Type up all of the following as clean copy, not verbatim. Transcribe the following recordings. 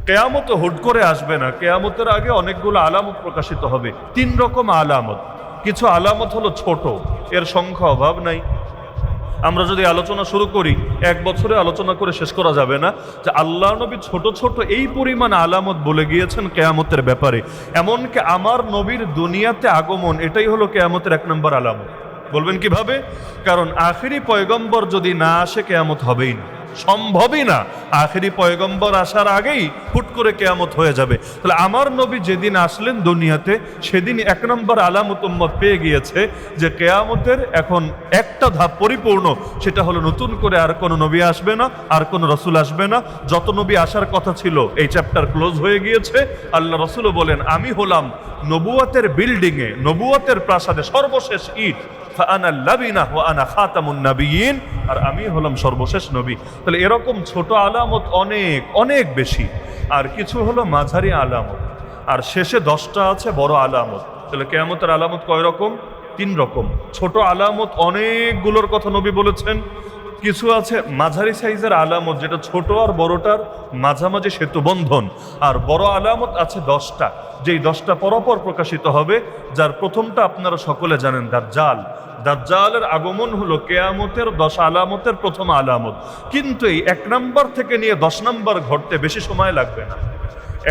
কেয়ামত হুট করে আসবে না, কেয়ামতের আগে অনেকগুলো আলামত প্রকাশিত হবে। 3 রকম আলামত। কিছু আলামত হলো ছোট, এর সংখ্যা অভাব নাই। আমরা যদি আলোচনা শুরু করি, 1 বছরে আলোচনা করে শেষ করা যাবে না যে আল্লাহ নবী ছোট ছোট এই পরিমাণ আলামত বলে গিয়েছেন কেয়ামতের ব্যাপারে। এমনকি আমার নবীর দুনিয়াতে আগমন, এটাই হলো কেয়ামতের 1 নম্বর আলামত। বলবেন কিভাবে? কারণ আখেরি পয়গম্বর যদি না আসে কেয়ামত হবেই না, সম্ভবই না। আখেরি পয়গম্বর আসার আগেই হুট করে কেয়ামত হয়ে যাবে। তাহলে আমার নবী যেদিন আসলেন দুনিয়াতে, সেদিন 1 নম্বর আলামত উম্মত পেয়ে গিয়েছে যে কেয়ামতের এখন একটা ধাপ পরিপূর্ণ। সেটা হলো নতুন করে আর কোনো নবী আসবে না, আর কোনো রসুল আসবে না। যত নবী আসার কথা ছিল এই চ্যাপ্টার ক্লোজ হয়ে গিয়েছে। আল্লাহ রসুলও বলেন, আমি হলাম নবুয়তের বিল্ডিংয়ে, নবুয়তের প্রাসাদে সর্বশেষ ইট। আর আমি হলাম সর্বশেষ নবী। তাহলে এরকম ছোট আলামত অনেক অনেক বেশি, আর কিছু হলো মাঝারি আলামত, আর শেষে 10টা আছে বড় আলামত। তাহলে কিয়ামতের আলামত কয় রকম? 3 রকম। ছোট আলামত অনেকগুলোর কথা নবী বলেছেন। কিছু আছে মাঝারি সাইজের আলামত, যেটা ছোট আর বড়টার মাঝামাঝি সেতু বন্ধন। আর বড় আলামত আছে 10টা, যেই 10টা পরপর প্রকাশিত হবে। যার প্রথমটা আপনারা সকলে জানেন, দাজ্জাল। দাজ্জালের আগমন হলো কেয়ামতের 10 আলামতের প্রথম আলামত। কিন্তু এই 1 নম্বর থেকে নিয়ে 10 নম্বর ঘটতে বেশি সময় লাগবে না।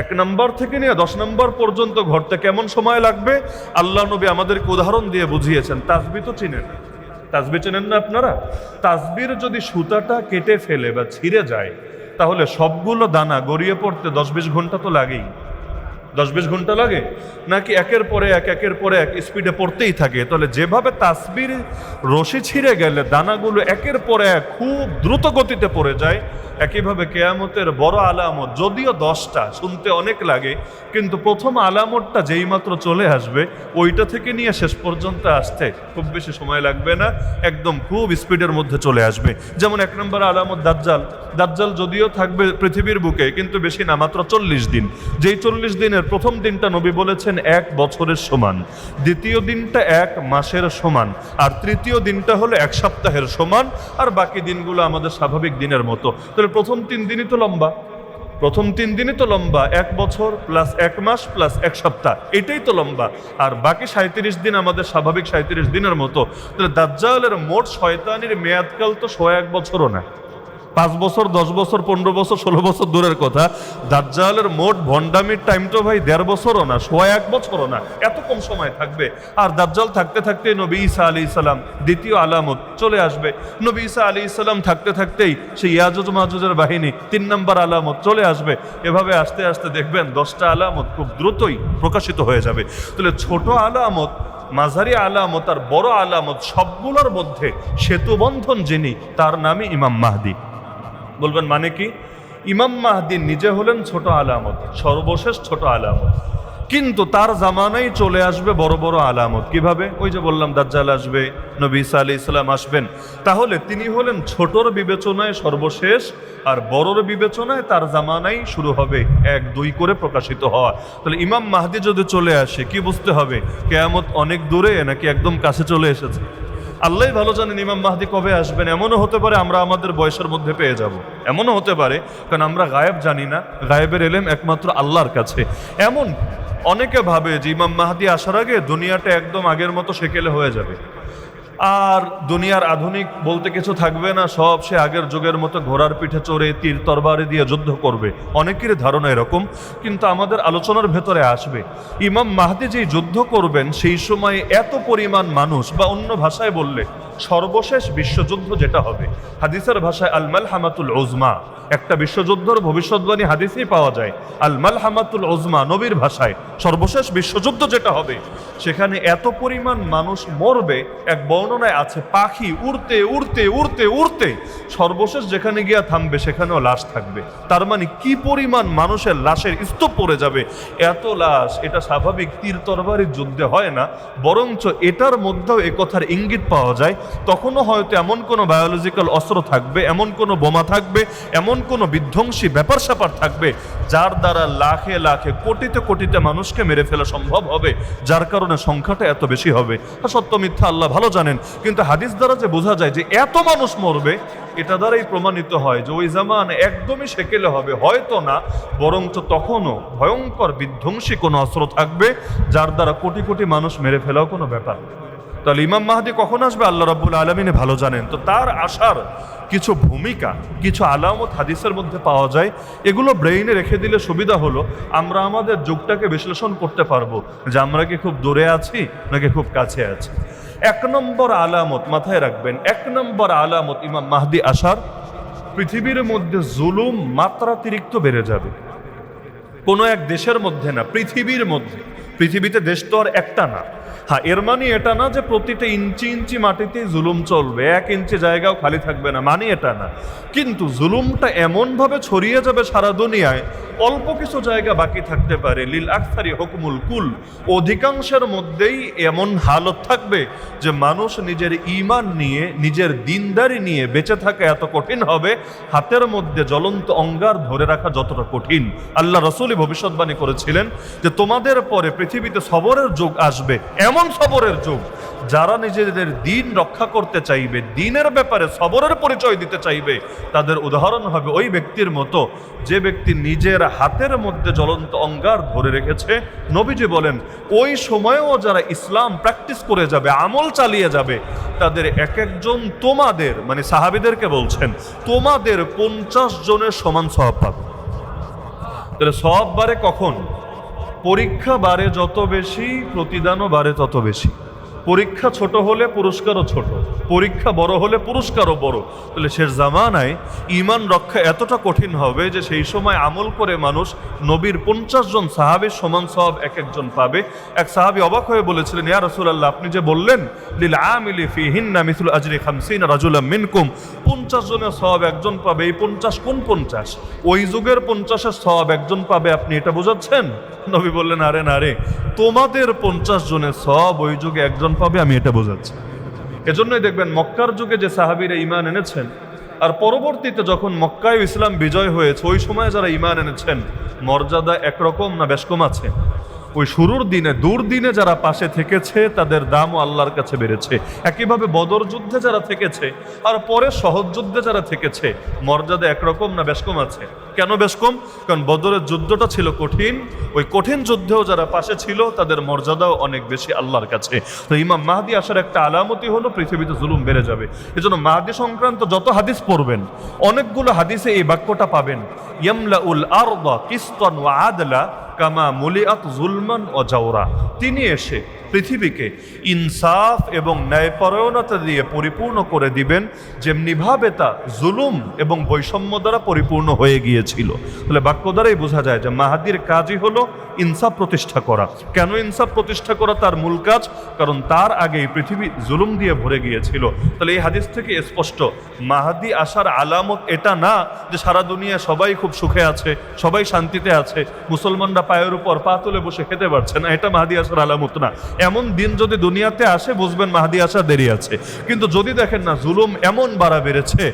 1 নম্বর থেকে নিয়ে 10 নম্বর পর্যন্ত ঘটতে কেমন সময় লাগবে? আল্লাহ নবী আমাদেরকে উদাহরণ দিয়ে বুঝিয়েছেন। তাসবিহ তো চিনেন, তাসবিহ চেনেন না আপনারা? তাসবির যদি সুতাটা কেটে ফেলে বা ছিঁড়ে যায়, তাহলে সবগুলো দানা গড়িয়ে পড়তে 10-20 ঘন্টা তো লাগেই। 10-20 ঘন্টা লাগে নাকি একের পরে এক স্পিডে পড়তেই থাকে? তাহলে যেভাবে তাসবির রশি ছিঁড়ে গেলে দানাগুলো একের পর এক খুব দ্রুত গতিতে পড়ে যায়, একইভাবে কেয়ামতের বড় আলামত, যদিও 10টা শুনতে অনেক লাগে, কিন্তু প্রথম আলামতটা যেই মাত্র চলে আসবে, ওইটা থেকে নিয়ে শেষ পর্যন্ত আসতে খুব বেশি সময় লাগবে না, একদম খুব স্পিডের মধ্যে চলে আসবে। যেমন 1 নম্বর আলামত দাজ্জাল। দাজ্জাল যদিও থাকবে পৃথিবীর বুকে, কিন্তু বেশি না, মাত্র 40 দিন। যেই 40 দিনের প্রথম দিনটা নবী বলেছেন 1 বছরের সমান, দ্বিতীয় দিনটা 1 মাসের সমান, আর তৃতীয় দিনটা হলো 1 সপ্তাহের সমান, আর বাকি দিনগুলো আমাদের স্বাভাবিক দিনের মতো। তাহলে প্রথম 3 দিনই তো লম্বা, প্রথম 3 দিনই তো লম্বা। 1 বছর প্লাস 1 মাস প্লাস 1 সপ্তাহ, এটাই তো লম্বা। আর বাকি 37 দিন আমাদের স্বাভাবিক 37 দিনের মতো। তাহলে দাজ্জালের মোট শয়তানির মেয়াদকাল তো 100 বছরও না। 5 বছর, 10 বছর, 15 বছর, 16 বছর দূরের কথা, দাজ্জালের মোট ভণ্ডামির টাইম তো ভাই 1.5 বছরও না, 100 বছরও না। এত কম সময় থাকবে। আর দাজ্জাল থাকতে থাকতে নবী ঈসা আলাইহিস সালাম দ্বিতীয় আলামত চলে আসবে। নবী ঈসা আলাইহিস সালাম থাকতে থাকতেই সেই ইয়াজুজ মাজুজের বাহিনী 3 নম্বর আলামত চলে আসবে। এভাবে আস্তে আস্তে দেখবেন 10টা আলামত খুব দ্রুতই প্রকাশিত হয়ে যাবে। তাহলে ছোট আলামত, মাঝারি আলামত আর বড় আলামত, সবগুলোর মধ্যে সেতুবন্ধন যিনি, তার নামই ইমাম মাহদি। বলবেন মানে কি? ইমাম মাহদি নিজে হলেন ছোট আলামত, সর্বশেষ ছোট আলামত, কিন্তু তার জামানায় চলে আসবে বড় বড় আলামত। কিভাবে? ওই যে বললাম দাজ্জাল আসবে, নবী ঈসা আলাইহিস সালাম আসবেন। তাহলে তিনি হলেন ছোটর বিবেচনায় সর্বশেষ, আর বড়র বিবেচনায় তার জামানায় শুরু হবে 1-2 করে প্রকাশিত হওয়া। তাহলে ইমাম মাহদি যদি চলে আসে, কি বুঝতে হবে? কিয়ামত অনেক দূরে নাকি একদম কাছে চলে এসেছে? আল্লাহ ভালো জানেন ইমাম মাহদি কবে আসবেন। এমনও হতে পারে আমরা আমাদের বয়সের মধ্যে পেয়ে যাব, এমনও হতে পারে, কারণ আমরা গায়েব জানি না, গায়েবের ইলম একমাত্র আল্লাহর কাছে। এমন অনেকে ভাবে যে ইমাম মাহদি আসার আগে দুনিয়াটা একদম আগের মতো সেকেলে হয়ে যাবে, আর দুনিয়ার আধুনিক বলতে কিছু থাকবে না, সব সে আগের যুগের মতো ঘোড়ার পিঠে চড়ে তীর তরবারি দিয়ে যুদ্ধ করবে। অনেকেরই ধারণা এরকম, কিন্তু আমাদের আলোচনার ভেতরে আসবে ইমাম মাহদি যেই যুদ্ধ করবেন, সেই সময় এত পরিমাণ মানুষ, বা অন্য ভাষায় বললে সর্বশেষ বিশ্বযুদ্ধ যেটা হবে, হাদিসের ভাষায় আল মালহামাতুল উজমা, একটা বিশ্বযুদ্ধের ভবিষ্যৎবাণী হাদিসেই পাওয়া যায়। আল মালহামাতুল উজমা নবীর ভাষায় সর্বশেষ বিশ্বযুদ্ধ যেটা হবে, সেখানে এত পরিমাণ মানুষ মরবে, এক বর্ণনায় আছে পাখি উড়তে উড়তে উড়তে উড়তে সর্বশেষ যেখানে গিয়া থামবে সেখানেও লাশ থাকবে। তার মানে কি পরিমাণ মানুষের লাশের স্তূপ পড়ে যাবে। এত লাশ, এটা স্বাভাবিক তীর তরবারির যুদ্ধে হয় না, বরঞ্চ এটার মধ্যেও এ কথার ইঙ্গিত পাওয়া যায় তখনও হয়তো এমন কোনো বায়োলজিক্যাল অস্ত্র থাকবে, এমন কোনো বোমা থাকবে, এমন কোনো বিধ্বংসী ব্যাপার স্যাপার থাকবে যার দ্বারা লাখে লাখে কোটিতে কোটিতে মানুষকে মেরে ফেলা সম্ভব হবে, যার কারণে সংখ্যাটা এত বেশি হবে। সত্য মিথ্যা আল্লাহ ভালো জানেন, কিন্তু হাদিস দ্বারা যে বোঝা যায় যে এত মানুষ মরবে, এটা দ্বারাই প্রমাণিত হয় যে ওই জামান একদমই সেকেলে হবে, হয়তো না বরঞ্চ তখনও ভয়ঙ্কর বিধ্বংসী কোনো অস্ত্র থাকবে যার দ্বারা কোটি কোটি মানুষ মেরে ফেলাও কোনো ব্যাপার। তাহলে ইমাম মাহদি কখন আসবে আল্লাহ রাব্বুল আলামিন ভালো জানেন। তো তার আসার কিছু ভূমিকা, কিছু আলামত হাদিসের মধ্যে পাওয়া যায়। এগুলো ব্রেইনে রেখে দিলে সুবিধা হলো আমরা আমাদের যুগটাকে বিশ্লেষণ করতে পারবো যে আমরা কি খুব দূরে আছি নাকি খুব কাছে আছি। 1 নম্বর আলামত মাথায় রাখবেন, 1 নম্বর আলামত ইমাম মাহদি আসার, পৃথিবীর মধ্যে জুলুম মাত্রাতিরিক্ত বেড়ে যাবে। কোনো এক দেশের মধ্যে না, পৃথিবীর মধ্যে। পৃথিবীতে দেশ তো আর একটা না। হ্যাঁ, এর মানে এটা না যে প্রতিটা ইঞ্চি ইঞ্চি মাটিতেই জুলুম চলবে, 1 ইঞ্চি জায়গাও খালি থাকবে না, মানে এটা না। কিন্তু জুলুমটা এমনভাবে ছড়িয়ে যাবে সারা দুনিয়ায়, অল্প কিছু জায়গা বাকি থাকতে পারে। লিল আকসারি হুকমুল কুল, অধিকাংশের মধ্যেই এমন হালত থাকবে যে মানুষ নিজের ঈমান নিয়ে, নিজের দ্বীনদারি নিয়ে বেঁচে থাকা এত কঠিন হবে, হাতের মধ্যে জ্বলন্ত অঙ্গার ধরে রাখা যতটা কঠিন। আল্লাহ রাসূলই ভবিষ্যৎবাণী করেছিলেন যে তোমাদের পরে পৃথিবীতে সবরের যুগ আসবে, এমন সবরের যুগ যারা নিজেদের দ্বীন রক্ষা করতে চাইবে, দ্বীনের ব্যাপারে সবরের পরিচয় দিতে চাইবে, তাদের উদাহরণ হবে ওই ব্যক্তির মতো যে ব্যক্তি নিজের হাতের মধ্যে জ্বলন্ত অঙ্গার ধরে রেখেছে। নবীজি বলেন ওই সময়েও যারা ইসলাম প্র্যাকটিস করে যাবে, আমল চালিয়ে যাবে, তাদের এক একজন তোমাদের, মানে সাহাবীদেরকে বলছেন, তোমাদের 50 জনের সমান সওয়াব পাবে। তাহলে সওয়াব বাড়ে কখন? পরীক্ষা বাড়ে যত বেশি, প্রতিদানও বাড়ে তত বেশি। পরীক্ষা ছোট হলে পুরস্কারও ছোট, পরীক্ষা বড় হলে পুরস্কারও বড়। তাহলে শেষ জামানায় ঈমান রক্ষা এতটা কঠিন হবে যে সেই সময় আমল করে মানুষ নবীর 50 জন সাহাবীর সমান সওয়াব এক একজন পাবে। এক সাহাবী অবাক হয়ে বলেছিলেন, ইয়া রাসূলুল্লাহ, আপনি যে বললেন লিল আমিলি ফিহিন্না মিসলু আজরি 50 রাজুলাম মিনকুম, 50 জনের সওয়াব একজন পাবে, এই 50 কোন 50? ওই যুগের 50-এর সওয়াব একজন পাবে, আপনি এটা বোঝাচ্ছেন? নবী বললেন, আরে না রে, তোমাদের 50 জনের সওয়াব ওই যুগে একজন পাবে, আমি এটা বোঝাচ্ছি। এজন্যই দেখবেন মক্কার যুগে যে সাহাবীরা ঈমান এনেছেন, আর পরবর্তীতে যখন মক্কায় ইসলাম বিজয় হয়েছে, ওই সময় যারা ঈমান এনেছেন, মর্যাদা একরকম না বেশ কম আছে? ওই শুরুর দিনে, দুর্দিনে যারা পাশে থেকেছে তাদের দামও আল্লাহর কাছে বেড়েছে। একইভাবে বদর যুদ্ধে যারা থেকেছে আর পরে সহজ যুদ্ধে যারা থেকেছে, মর্যাদা একরকম না বেশ কম আছে? কেন বেশ কম? কারণ বদরের যুদ্ধটা ছিল কঠিন, ওই কঠিন যুদ্ধেও যারা পাশে ছিল তাদের মর্যাদাও অনেক বেশি আল্লাহর কাছে। তো ইমাম মাহদি আসার একটা আলামতি হলো পৃথিবীতে জুলুম বেড়ে যাবে। এজন্য মাহদি সংক্রান্ত যত হাদিস পড়বেন, অনেকগুলো হাদিসে এই বাক্যটা পাবেন, ইয়ামলাউল আরদা কিসতান ওয়া আদলা কামা মুলিআত জুলমান ও জাওরা। তিনি এসে পৃথিবীকে ইনসাফ এবং ন্যায়পরায়ণতা দিয়ে পরিপূর্ণ করে দিবেন, যেমনিভাবে তা জুলুম এবং বৈষম্য দ্বারা পরিপূর্ণ হয়ে গিয়েছিল। তাহলে বাক্য দ্বারাই বোঝা যায় যে মাহাদির কাজই হলো ইনসাফ প্রতিষ্ঠা করা। কেন ইনসাফ প্রতিষ্ঠা করা তার মূল কাজ? কারণ তার আগেই পৃথিবী জুলুম দিয়ে ভরে গিয়েছিল। তাহলে এই হাদিস থেকে স্পষ্ট মাহাদি আসার আলামত এটা না যে সারা দুনিয়া সবাই খুব সুখে আছে, সবাই শান্তিতে আছে, মুসলমানরা পায়ের উপর পা তুলে বসে খেতে পারছে না, এটা মাহাদি আসার আলামত না। এমন দিন যদি দুনিয়াতে আসে, বুঝবেন মাহাদি আসা দেরি আছে। কিন্তু যদি দেখেন না জুলুম এমন বাড়া বেড়েছে,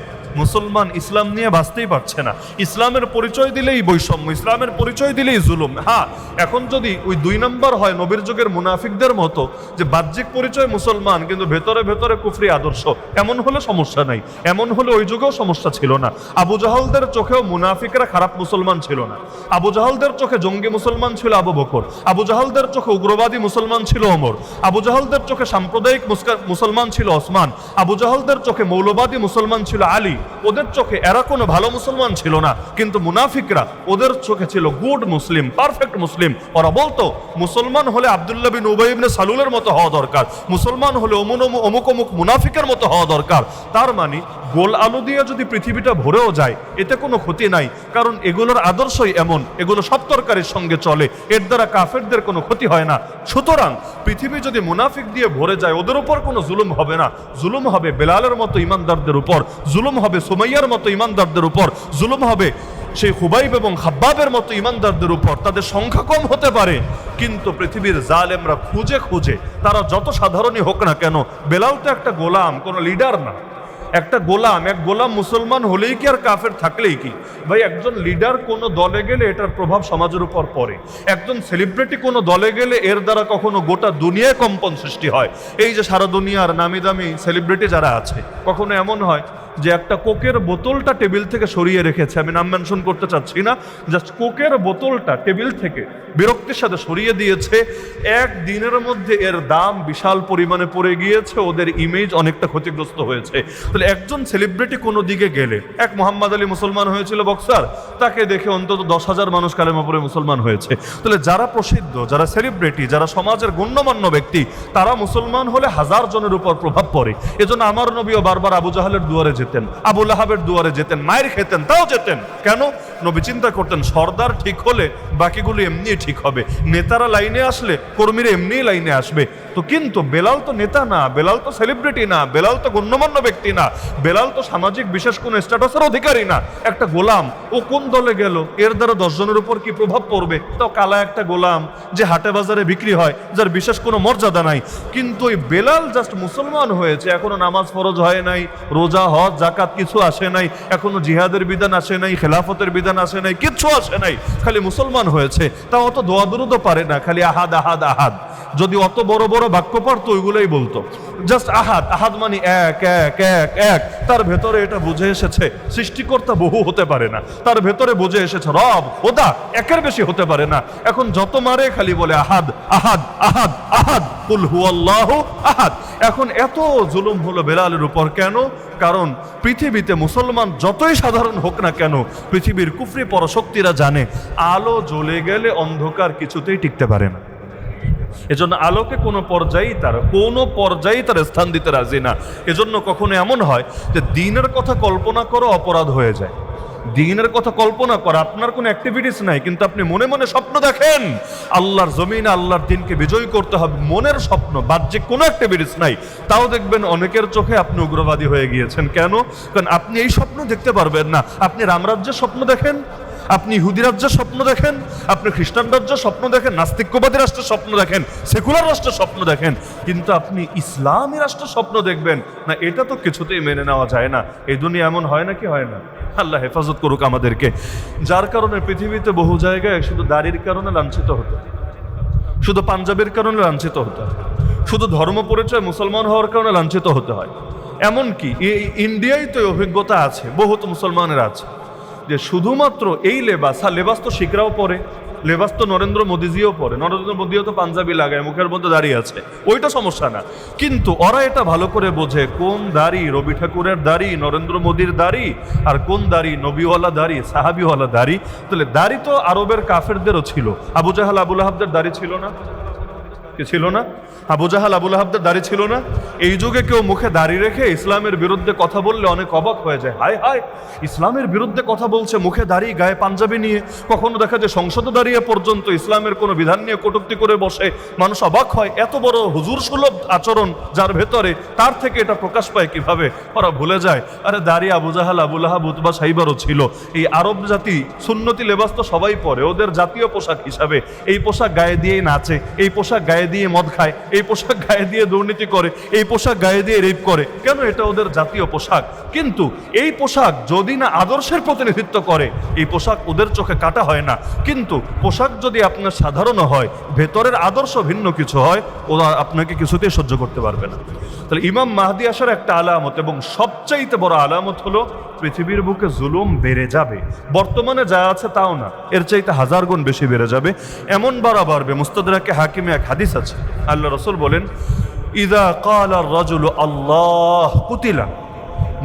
মুসলমান ইসলাম নিয়ে বাঁচতেই পারছে না, ইসলামের পরিচয় দিলেই বৈষম্য, ইসলামের পরিচয় দিলেই জুলুম। হ্যাঁ, এখন যদি ওই 2 নম্বর হয় নবীর যুগের মুনাফিকদের মতো, যে বাহ্যিক পরিচয় মুসলমান কিন্তু ভেতরে ভেতরে কুফরি আদর্শ, এমন হলে সমস্যা নাই। এমন হলে ওই যুগেও সমস্যা ছিল না। আবু জাহলদের চোখেও মুনাফিকরা খারাপ মুসলমান ছিল না। আবু জাহলদের চোখে জঙ্গি মুসলমান ছিল আবু বকর, আবু জাহলদের চোখে উগ্রবাদী মুসলমান ছিল ওমর, আবু জাহলদের চোখে সাম্প্রদায়িক মুসলমান ছিল ওসমান, আবু জাহলদের চোখে মৌলবাদী মুসলমান ছিল আলী। ওদের চোখে এরা কোনো ভালো মুসলমান ছিল না, কিন্তু মুনাফিকরা ওদের চোখে ছিল গুড মুসলিম, পারফেক্ট মুসলিম। ওরা বলতো মুসলমান হলে আব্দুল্লাহ বিন উবাই ইবনে সালুলের মতো হওয়া দরকার, মুসলমান হলে অমুক অমুক মুনাফিকের মতো হওয়া দরকার। তার মানে গোল আলু দিয়ে যদি পৃথিবীটা ভরেও যায় এতে কোনো ক্ষতি নাই, কারণ এগুলোর আদর্শই এমন, এগুলো সব তরকারির সঙ্গে চলে, এর দ্বারা কাফেরদের কোনো ক্ষতি হয় না। সুতরাং পৃথিবী যদি মুনাফিক দিয়ে ভরে যায়, ওদের উপর কোনো জুলুম হবে না। জুলুম হবে বেলালের মতো ইমানদারদের উপর, জুলুম হবে সুমাইয়ার মতো ইমানদারদের উপর, জুলুম হবে সেই খুবাইব এবং খাব্বাবের মতো ইমানদারদের উপর তাদের সংখ্যা কম হতে পারে, কিন্তু পৃথিবীর জালেমরা খুঁজে খুঁজে তারা যত সাধারণই হোক না কেন, বেলাল তো একটা গোলাম, কোনো লিডার না, একটা গোলাম। এক গোলাম মুসলমান হলেই কি আর কাফের থাকলেই কি? ভাই, একজন লিডার কোনো দলে গেলে এটার প্রভাব সমাজের উপর পড়ে। একজন সেলিব্রিটি কোনো দলে গেলে এর দ্বারা কখনো গোটা দুনিয়ায় কম্পন সৃষ্টি হয়। এই যে সারা দুনিয়ার নামি দামি সেলিব্রিটি যারা আছে, কখনো এমন হয় যে একটা কোকের বোতলটা টেবিল থেকে সরিয়ে রেখেছে, আমি নাম মেনশন করতে চাচ্ছি না, জাস্ট কোকের বোতলটা টেবিল থেকে বিরক্তির সাথে সরিয়ে দিয়েছে, এক দিনের মধ্যে এর দাম বিশাল পরিমাণে পড়ে গিয়েছে, ওদের ইমেজ অনেকটা ক্ষতিগ্রস্ত হয়েছে। তাহলে একজন সেলিব্রিটি কোনো দিকে গেলে, এক মোহাম্মদ আলী মুসলমান হয়েছিল বক্সার, তাকে দেখে অন্তত 10,000 মানুষ কালেমা পড়ে মুসলমান হয়েছে। তাহলে যারা প্রসিদ্ধ, যারা সেলিব্রিটি, যারা সমাজের গণ্যমান্য ব্যক্তি, তারা মুসলমান হলে 1000 জনের উপর প্রভাব পড়ে। এজন্য আমার নবীও বারবার আবু জাহালের দুয়ারে যেতেন, আবু লাহাবের দুয়ারে যেতেন, মায়ের খেতেন, তাও যেতেন। কেন? নবী চিন্তা করতেন সর্দার ঠিক হলে বাকিগুলো এমনি ঠিক হবে, নেতারা লাইনে আসলে কর্মীরা এমনি লাইনে আসবে। তো কিন্তু বেলাল তো নেতা না, বেলাল তো সেলিব্রিটি না, বেলাল তো গণ্যমান্য ব্যক্তি না, বেলাল তো সামাজিক বিশেষ কোনো স্ট্যাটাসের অধিকারী না, একটা গোলাম। ও কোন দলে গেল, এর দ্বারা 10 জনের উপর কি প্রভাব পড়বে? তো কালা একটা গোলাম যে হাটে বাজারে বিক্রি হয়, যার বিশেষ কোনো মর্যাদা নাই। কিন্তু ওই বেলাল জাস্ট মুসলমান হয়েছে, এখনো নামাজ ফরজ হয় নাই, রোজা হজ জাকাত কিছু আসে নাই, এখনো জিহাদের বিধান আসে নাই, খেলাফতের বিধান আসে নাই, কিচ্ছু আসে নাই, খালি মুসলমান হয়েছে। তাও অত দোয়া দুরুদও পারে না, খালি আহাদ আহাদ আহাদ। যদি অত বড় বড় বাক্য পারতো ওইগুলোই বলতো, জাস্ট আহাদ। আহাদ মানে এক এক এক এক। তার ভেতরে এটা বুঝে এসেছে সৃষ্টিকর্তা বহু হতে পারে না, তার ভেতরে বুঝে এসেছে রব খোদা একের বেশি হতে পারে না। এখন যত মারে খালি বলে আহাদ আহাদ আহাদ আহাদ, কুল হুয়াল্লাহু আহাদ। এখন এত জুলুম হলো বেলালের উপর কেন? কারণ পৃথিবীতে মুসলমান যতই সাধারণ হোক না কেন, পৃথিবীর কুফরি পরশক্তিরা জানে আলো জ্বলে গেলে অন্ধকার কিছুতেই টিকতে পারে না। এজন্য আলোকে কোনো পর্যায়ে তার স্থান দিতে রাজি না। এজন্য কখনো এমন হয় যে দিনের কথা কল্পনা করো অপরাধ হয়ে যায়। দিনের কথা কল্পনা করা, আপনার কোনো অ্যাক্টিভিটিস নাই, কিন্তু আপনি মনে মনে স্বপ্ন দেখেন আল্লাহর জমিনে আল্লাহর দিনকে বিজয় করতে হবে, মনের স্বপ্ন, বাহ্যিক কোনো অ্যাক্টিভিটিস নাই, তাও দেখবেন অনেকের চোখে আপনি উগ্রবাদী হয়ে গিয়েছেন। কেন? কারণ আপনি এই স্বপ্ন দেখতে পারবেন না। আপনি রামরাজ্যের স্বপ্ন দেখেন, আপনি ইহুদি রাজ্যের স্বপ্ন দেখেন, আপনি খ্রিস্টান রাজ্যের স্বপ্ন দেখেন, নাস্তিকবাদী রাষ্ট্রের স্বপ্ন দেখেন, সেকুলার রাষ্ট্রের স্বপ্ন দেখেন, কিন্তু আপনি ইসলামী রাষ্ট্রের স্বপ্ন দেখবেন না, এটা তো কিছুতেই মেনে নেওয়া যায় না। এই দুনিয়া এমন হয় না কি হয় না? আল্লাহ হেফাজত করুক আমাদেরকে। যার কারণে পৃথিবীতে বহু জায়গায় শুধু দাড়ির কারণে লাঞ্ছিত হতো, শুধু পাঞ্জাবের কারণে লাঞ্ছিত হতে হয়, শুধু ধর্ম পরিচয় মুসলমান হওয়ার কারণে লাঞ্ছিত হতে হয়। এমনকি ইন্ডিয়ায় তো অভিজ্ঞতা আছে, বহুত মুসলমানের আছে যে শুধুমাত্র এই লেবাস তো শিখরাও পরে, লেবাস তো নরেন্দ্র মোদীজিও পরে, নরেন্দ্র মোদীও তো পাঞ্জাবি লাগায়, মুখের মধ্যে দাঁড়িয়ে আছে, ওইটা সমস্যা না। কিন্তু ওরা এটা ভালো করে বোঝে কোন দাড়ি রবি ঠাকুরের দাড়ি, নরেন্দ্র মোদীর দাড়ি, আর কোন দাড়ি নবীওয়ালা দাড়ি, সাহাবিওয়ালা দাড়ি। তাহলে দাড়ি তো আরবের কাফেরদেরও ছিল। আবু জাহাল আবু লাহাবদের দাড়ি ছিল না? কি ছিল না? আবু জাহাল আবু লাহাবদের দাড়ি ছিল না? এই যুগে কেউ মুখে দাড়ি রেখে ইসলামের বিরুদ্ধে কথা বললে অনেক অবাক হয়ে যায়, হায় হায় ইসলামের বিরুদ্ধে কথা বলছে মুখে দাড়ি, গায়ে পাঞ্জাবি নিয়ে। কখনো দেখা যায় সংসদে দাঁড়িয়ে পর্যন্ত ইসলামের কোনো বিধান নিয়ে কটূক্তি করে বসে, মানুষ অবাক হয় এত বড় হুজুর সুলভ আচরণ যার ভেতরে, তার থেকে এটা প্রকাশ পায় কিভাবে? ওরা ভুলে যায় আরে দাড়ি আবু জাহাল আবু লাহাব উতবা সাইবারও ছিল। এই আরব জাতি সুন্নতি লেবাস তো সবাই পরে, ওদের জাতীয় পোশাক হিসাবে এই পোশাক গায়ে দিয়েই নাচে, এই পোশাক গায়ে দিয়ে মদ খায়, এই পোশাক গায়ে দিয়ে দুর্নীতি করে, এই পোশাক গায়ে দিয়ে রেপ করে। কেন? এটা ওদের জাতীয় পোশাক। কিন্তু এই পোশাক যদি না আদর্শের প্রতিনিধিত্ব করে, এই পোশাক ওদের চোখে কাটা হয় না। কিন্তু পোশাক যদি আপনার সাধারণ হয়, ভেতরের আদর্শ ভিন্ন কিছু হয়, ওরা আপনাকে কিছুতেই সহ্য করতে পারবে না। তাহলে ইমাম মাহদি আসার একটা আলামত, এবং সবচাইতে বড় আলামত হলো পৃথিবীর বুকে জুলুম বেড়ে যাবে। বর্তমানে যা আছে তাও না, এর চাইতে 1000 গুণ বেশি বেড়ে যাবে। এমন বাড়বে, মুস্তাদরাকে হাকিমে এক হাদিস আছে, আল্লাহ রাসূল বলেন ইযা ক্বালা আর-রাজুলু আল্লাহ কুতিলা,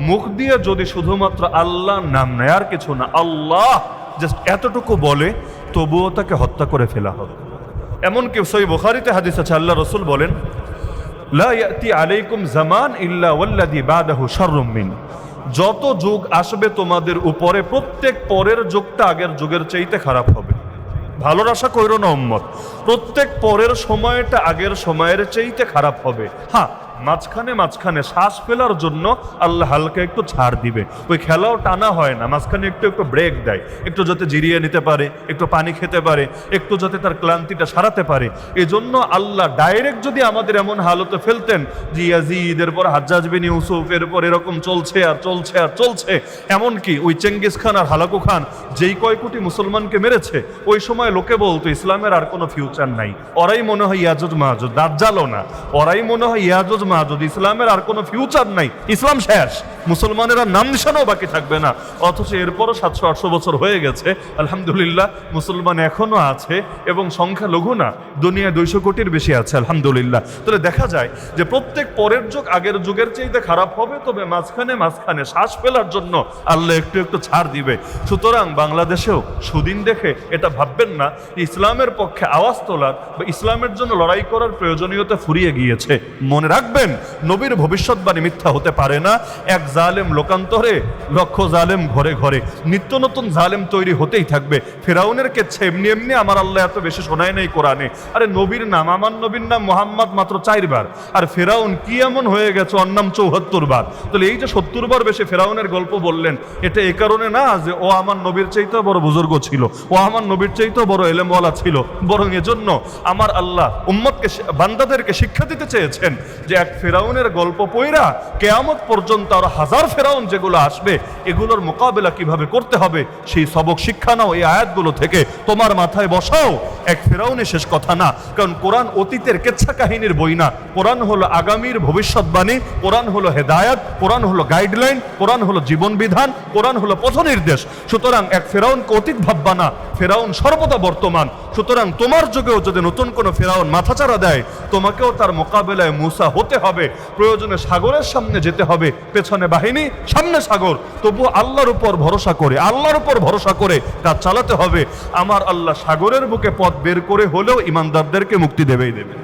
মুখ দিয়ে যদি শুধুমাত্র আল্লাহ নাম নেয়, আর কিছু না, আল্লাহ জাস্ট এতটুকু বলে, তবুও তাকে হত্যা করে ফেলা হবে। এমনকি সহিহ বুখারীতে হাদিস আছে, আল্লাহ রাসূল বলেন লা ইয়াতি আলাইকুম জামান ইল্লা ওয়াল্লাযী বাদাহু শাররুম মিন, যত যুগ আসবে তোমাদের উপরে, প্রত্যেক পরের যুগটা আগের যুগের চাইতে খারাপ হবে। ভালোর আশা কইরো না উম্মত, প্রত্যেক পরের সময়টা আগের সময়ের চাইতে খারাপ হবে। হ্যাঁ, মাঝখানে মাঝখানে শ্বাস ফেলার জন্য আল্লাহ হালকা একটু ছাড় দিবে। ওই খেলাও টানা হয় না, মাঝখানে একটু একটু ব্রেক দেয়, একটু যাতে জিরিয়ে নিতে পারে, একটু পানি খেতে পারে, একটু যাতে তার ক্লান্তিটা সারাতে পারে। এই জন্য আল্লাহ ডাইরেক্ট যদি আমাদের এমন হালতে ফেলতেন যে ইয়াজিদ, এরপর হাজ্জাজ বিন ইউসুফ, এরপর এরকম চলছে আর চলছে আর চলছে, এমনকি ওই চেঙ্গিস খান আর হালাকু খান যেই কয় কোটি মুসলমানকে মেরেছে, ওই সময় লোকে বলতো ইসলামের আর কোনো ফিউচার নাই, ওরাই মনে হয় ইয়াজুজ মাহাজুজ, দাজ্জালও না, ওরাই মনে হয় ইয়াজুজ মাহাজুজ, ইসলামের আর কোনো ফিউচার নাই, ইসলাম শেষ, মুসলমানেরা নাম নিশানাও বাকি থাকবে না। অথচ এরপরও 700-800 বছর হয়ে গেছে, আলহামদুলিল্লাহ মুসলমান এখনো আছে এবং সংখ্যা লঘু না, দুনিয়ায় 200 কোটির বেশি আছে আলহামদুলিল্লাহ। তাহলে দেখা যায় যে প্রত্যেক পরের যুগ আগের যুগের চাইতে খারাপ হবে, তবে মাঝখানে মাঝখানে শ্বাস ফেলার জন্য আল্লাহ একটু একটু ছাড় দিবে। সুতরাং বাংলাদেশেও সুদিন দেখে এটা ভাববেন না ইসলামের পক্ষে আওয়াজ তোলার বা ইসলামের জন্য লড়াই করার প্রয়োজনীয়তা ফুরিয়ে গিয়েছে। মনে রাখবেন নবীর ভবিষ্যৎবাণী মিথ্যা হতে পারে না। এক জালেম লোকান্তরে, লক্ষ জালেম ঘরে ঘরে, নিত্য নতুন জালেম তৈরি হতেই থাকবে। ফেরাউনের কেচ্ছে এমনি এমনি আমার আল্লাহ এত বেশি শোনায় নেই কোরআনে। আরে নবীর নাম, আমার নবীর নাম মোহাম্মদ মাত্র 4 বার, আর ফেরাউন কি এমন হয়ে গেছে ওর নাম 74 বার। তাহলে এই যে 70 বার বেশি ফেরাউনের গল্প বললেন, এটা এই কারণে না যে ও আমার নবীর চাইতেও বড় বুজুর্গ ছিল, ও আমার নবীর চাইতেও বড় এলেমওয়ালা ছিল, বরং এজন্য আমার আল্লাহ উম্মতকে, বান্দাদেরকে শিক্ষা দিতে চেয়েছেন যে এক ফেরাউনের গল্প পইরা কিয়ামত পর্যন্ত আর হাজার ফেরাউন যেগুলো আসবে এগুলোর মোকাবেলা কিভাবে করতে হবে সেই সবক শিক্ষা নাও এই আয়াতগুলো থেকে, তোমার মাথায় বসাও। এক ফেরাউনে শেষ কথা না, কারণ কোরআন অতীতের কেচ্ছা কাহিনীর বই না, কোরআন হলো আগামীর ভবিষ্যৎবাণী, কোরআন হলো হেদায়েত, কোরআন হলো গাইডলাইন, কোরআন হলো জীবন বিধান, কোরআন হলো পথ নির্দেশ। সুতরাং এক ফেরাউনকে অতীত ভাববা না, ফেরাউন সর্বদা বর্তমান। সুতরাং তোমার যুগেও যদি নতুন কোনো ফেরাউন মাথাচাড়া দেয়, তোমাকেও তার মোকাবেলায় মুসা হতে হবে। প্রয়োজনে সাগরের সামনে যেতে হবে, পেছনে বাহিনী, সামনে সাগর, তবু আল্লাহর উপর ভরসা করে, আল্লাহর উপর ভরসা করে কাজ চালাতে হবে। আমার আল্লাহ সাগরের বুকে পথ বের করে হলেও ইমানদারদেরকে মুক্তি দেবেই দেবে।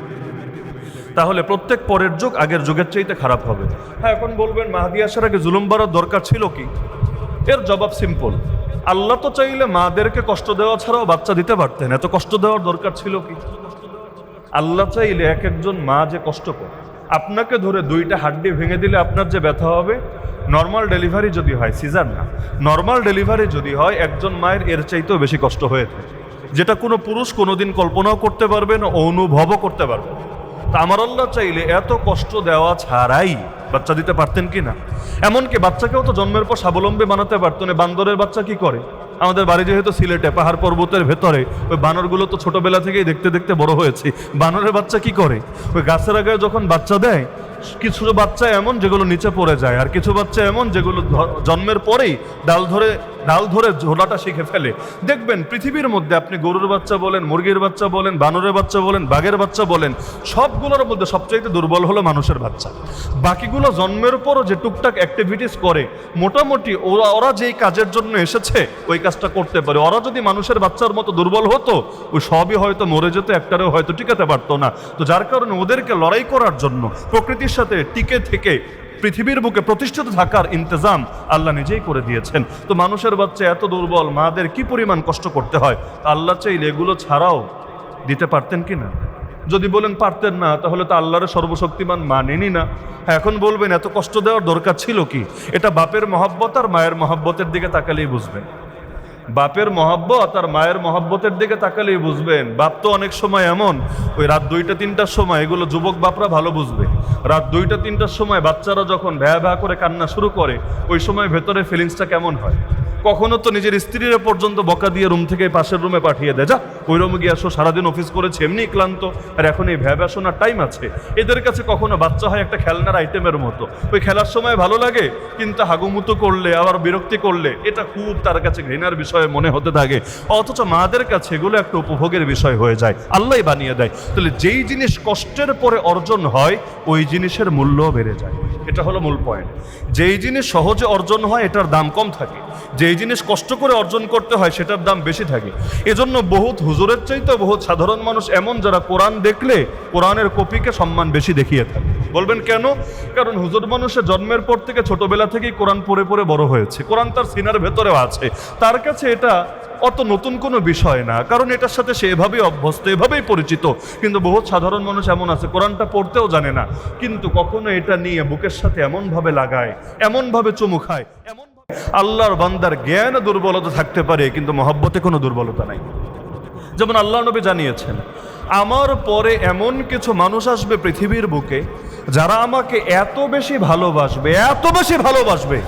তাহলে প্রত্যেক পরের যুগ আগের যুগের চাইতে খারাপ হবে। হ্যাঁ, এখন বলবেন মাহদী আসার আগে জুলুম বাড়ার দরকার ছিল কি? এর জবাব সিম্পল, আল্লাহ তো চাইলে মাদেরকে কষ্ট দেওয়া ছাড়াও বাচ্চা দিতে পারতেন, এত কষ্ট দেওয়ার দরকার ছিল কি? আল্লাহ চাইলে এক একজন মা যে কষ্ট করে, আপনাকে ধরে 2টা হাড্ডি ভেঙে দিলে আপনার যে ব্যথা হবে, নর্মাল ডেলিভারি যদি হয়, সিজার না, নর্মাল ডেলিভারি যদি হয়, একজন মায়ের এর চাইতেও বেশি কষ্ট হয়ে থাকে, যেটা কোনো পুরুষ কোনোদিন কল্পনাও করতে পারবে না, অনুভবও করতে পারবে না। তা আমার আল্লাহ চাইলে এত কষ্ট দেওয়া ছাড়াই বাচ্চা দিতে পারতেন কি না? এমনকি বাচ্চাকেও তো জন্মের পর স্বাবলম্বী বানাতে পারতেন। বান্দরের বাচ্চা কি করে? আমাদের বাড়ি যেহেতু সিলেটে, পাহাড় পর্বতের ভেতরে, ওই বানরগুলো তো ছোটবেলা থেকেই দেখতে দেখতে বড় হয়েছে। বানরের বাচ্চা কি করে? ওই গাছের আগায় যখন বাচ্চা দেয়, কিছু বাচ্চা এমন যেগুলো নিচে পড়ে যায়, আর কিছু বাচ্চা এমন যেগুলো জন্মের পরেই ডাল ধরে ঝোলাটা শিখে ফেলে। দেখবেন পৃথিবীর মধ্যে আপনি গরুর বাচ্চা বলেন, মুরগির বাচ্চা বলেন, বানরের বাচ্চা বলেন, বাঘের বাচ্চা বলেন, সবগুলোর মধ্যে সবচাইতে দুর্বল হলো মানুষের বাচ্চা। বাকিগুলো জন্মের পরও যে টুকটাক অ্যাক্টিভিটিস করে, মোটামুটি ওরা যেই কাজের জন্য এসেছে ওই কাজটা করতে পারে। ওরা যদি মানুষের বাচ্চার মতো দুর্বল হতো, ওই সবই হয়তো মরে যেত, একটারেও হয়তো টিকাতে পারতো না। তো যার কারণে ওদেরকে লড়াই করার জন্য, প্রকৃতির সাথে টিকে থেকে পৃথিবীর বুকে প্রতিষ্ঠিত থাকার ইন্তজাম আল্লাহ নিজেই করে দিয়েছেন। তো মানুষের বাচ্চা এত দুর্বল, মাদের কি পরিমাণ কষ্ট করতে হয়, আল্লাহ চাইলে এগুলো ছাড়াও দিতে পারতেন কি না? যদি বলেন পারতেন না, তাহলে তো আল্লাহর সর্বশক্তিমান মানেনি না। এখন বলবেন এত কষ্ট দেওয়ার দরকার ছিল কি? এটা বাপের মহব্বত আর মায়ের মহব্বতের দিকে তাকালেই বুঝবেন। বাপের মহব্বত আর মায়ের মহব্বতের দিকে তাকালেই বুঝবেন। বাপ তো অনেক সময় এমন, ওই রাত 2টা-3টার সময়, এগুলো যুবক বাপরা ভালো বুঝবে, রাত 2টা-3টার সময় বাচ্চারা যখন ভ্যা ভ্যা করে কান্না শুরু করে, ওই সময় ভেতরে ফিলিংসটা কেমন হয়? কখনো তো নিজের স্ত্রীরা পর্যন্ত বকা দিয়ে রুম থেকে পাশের রুমে পাঠিয়ে দেয়, যা ওই রুমে গিয়ে আসো, সারাদিন অফিস করেছে, এমনি ক্লান্ত, আর এখন এই ভ্যা ভ্যা শোনার টাইম আছে। এদের কাছে কখনো বাচ্চা হয় একটা খেলনার আইটেমের মতো, ওই খেলার সময় ভালো লাগে, কিন্তু হাগুমুতু করলে, আবার বিরক্তি করলে এটা খুব তার কাছে ঘৃণার বিষয় মনে হতে থাকে। অথচ মাদের কাছে এগুলো একটা উপভোগের বিষয় হয়ে যায়, আল্লাহই বানিয়ে দেয়। তাহলে যেই জিনিস কষ্টের পরে অর্জন হয়, ওই জিনিসের মূল্যও বেড়ে যায়। এটা হলো মূল পয়েন্ট। যেই জিনিস সহজে অর্জন হয়, এটার দাম কম থাকে। যে যেই জিনিস কষ্ট করে অর্জন করতে হয় সেটার দাম বেশি থাকে। এজন্য বহুত হুজুরের চাইতে বহুত সাধারণ মানুষ এমন যারা কোরআন দেখলে কোরআনের কপিকে সম্মান বেশি দেখিয়ে থাকে। বলবেন কেন? কারণ হুজুর মানুষের জন্মের পর থেকে ছোটবেলা থেকেই কোরআন পড়ে পড়ে বড় হয়েছে, কোরআন তার সিনার ভেতরেও আছে, তার কাছে এটা অত নতুন কোনো বিষয় না, কারণ এটার সাথে সে এভাবেই অভ্যস্ত, এভাবেই পরিচিত। কিন্তু বহুত সাধারণ মানুষ এমন আছে কোরআনটা পড়তেও জানে না, কিন্তু কখনো এটা নিয়ে বুকের সাথে এমনভাবে লাগায়, এমনভাবে চুমু খায়, এমন আল্লাহর বান্দার জ্ঞান দুর্বলতা থাকতে পারে কিন্তু মহব্বতে কোনো দুর্বলতা নাই। যেমন আল্লাহ নবী জানিয়েছেন, আমার পরে এমন কিছু মানুষ আসবে পৃথিবীর বুকে যারা আমাকে এত বেশি ভালোবাসবে, এত বেশি ভালোবাসবে,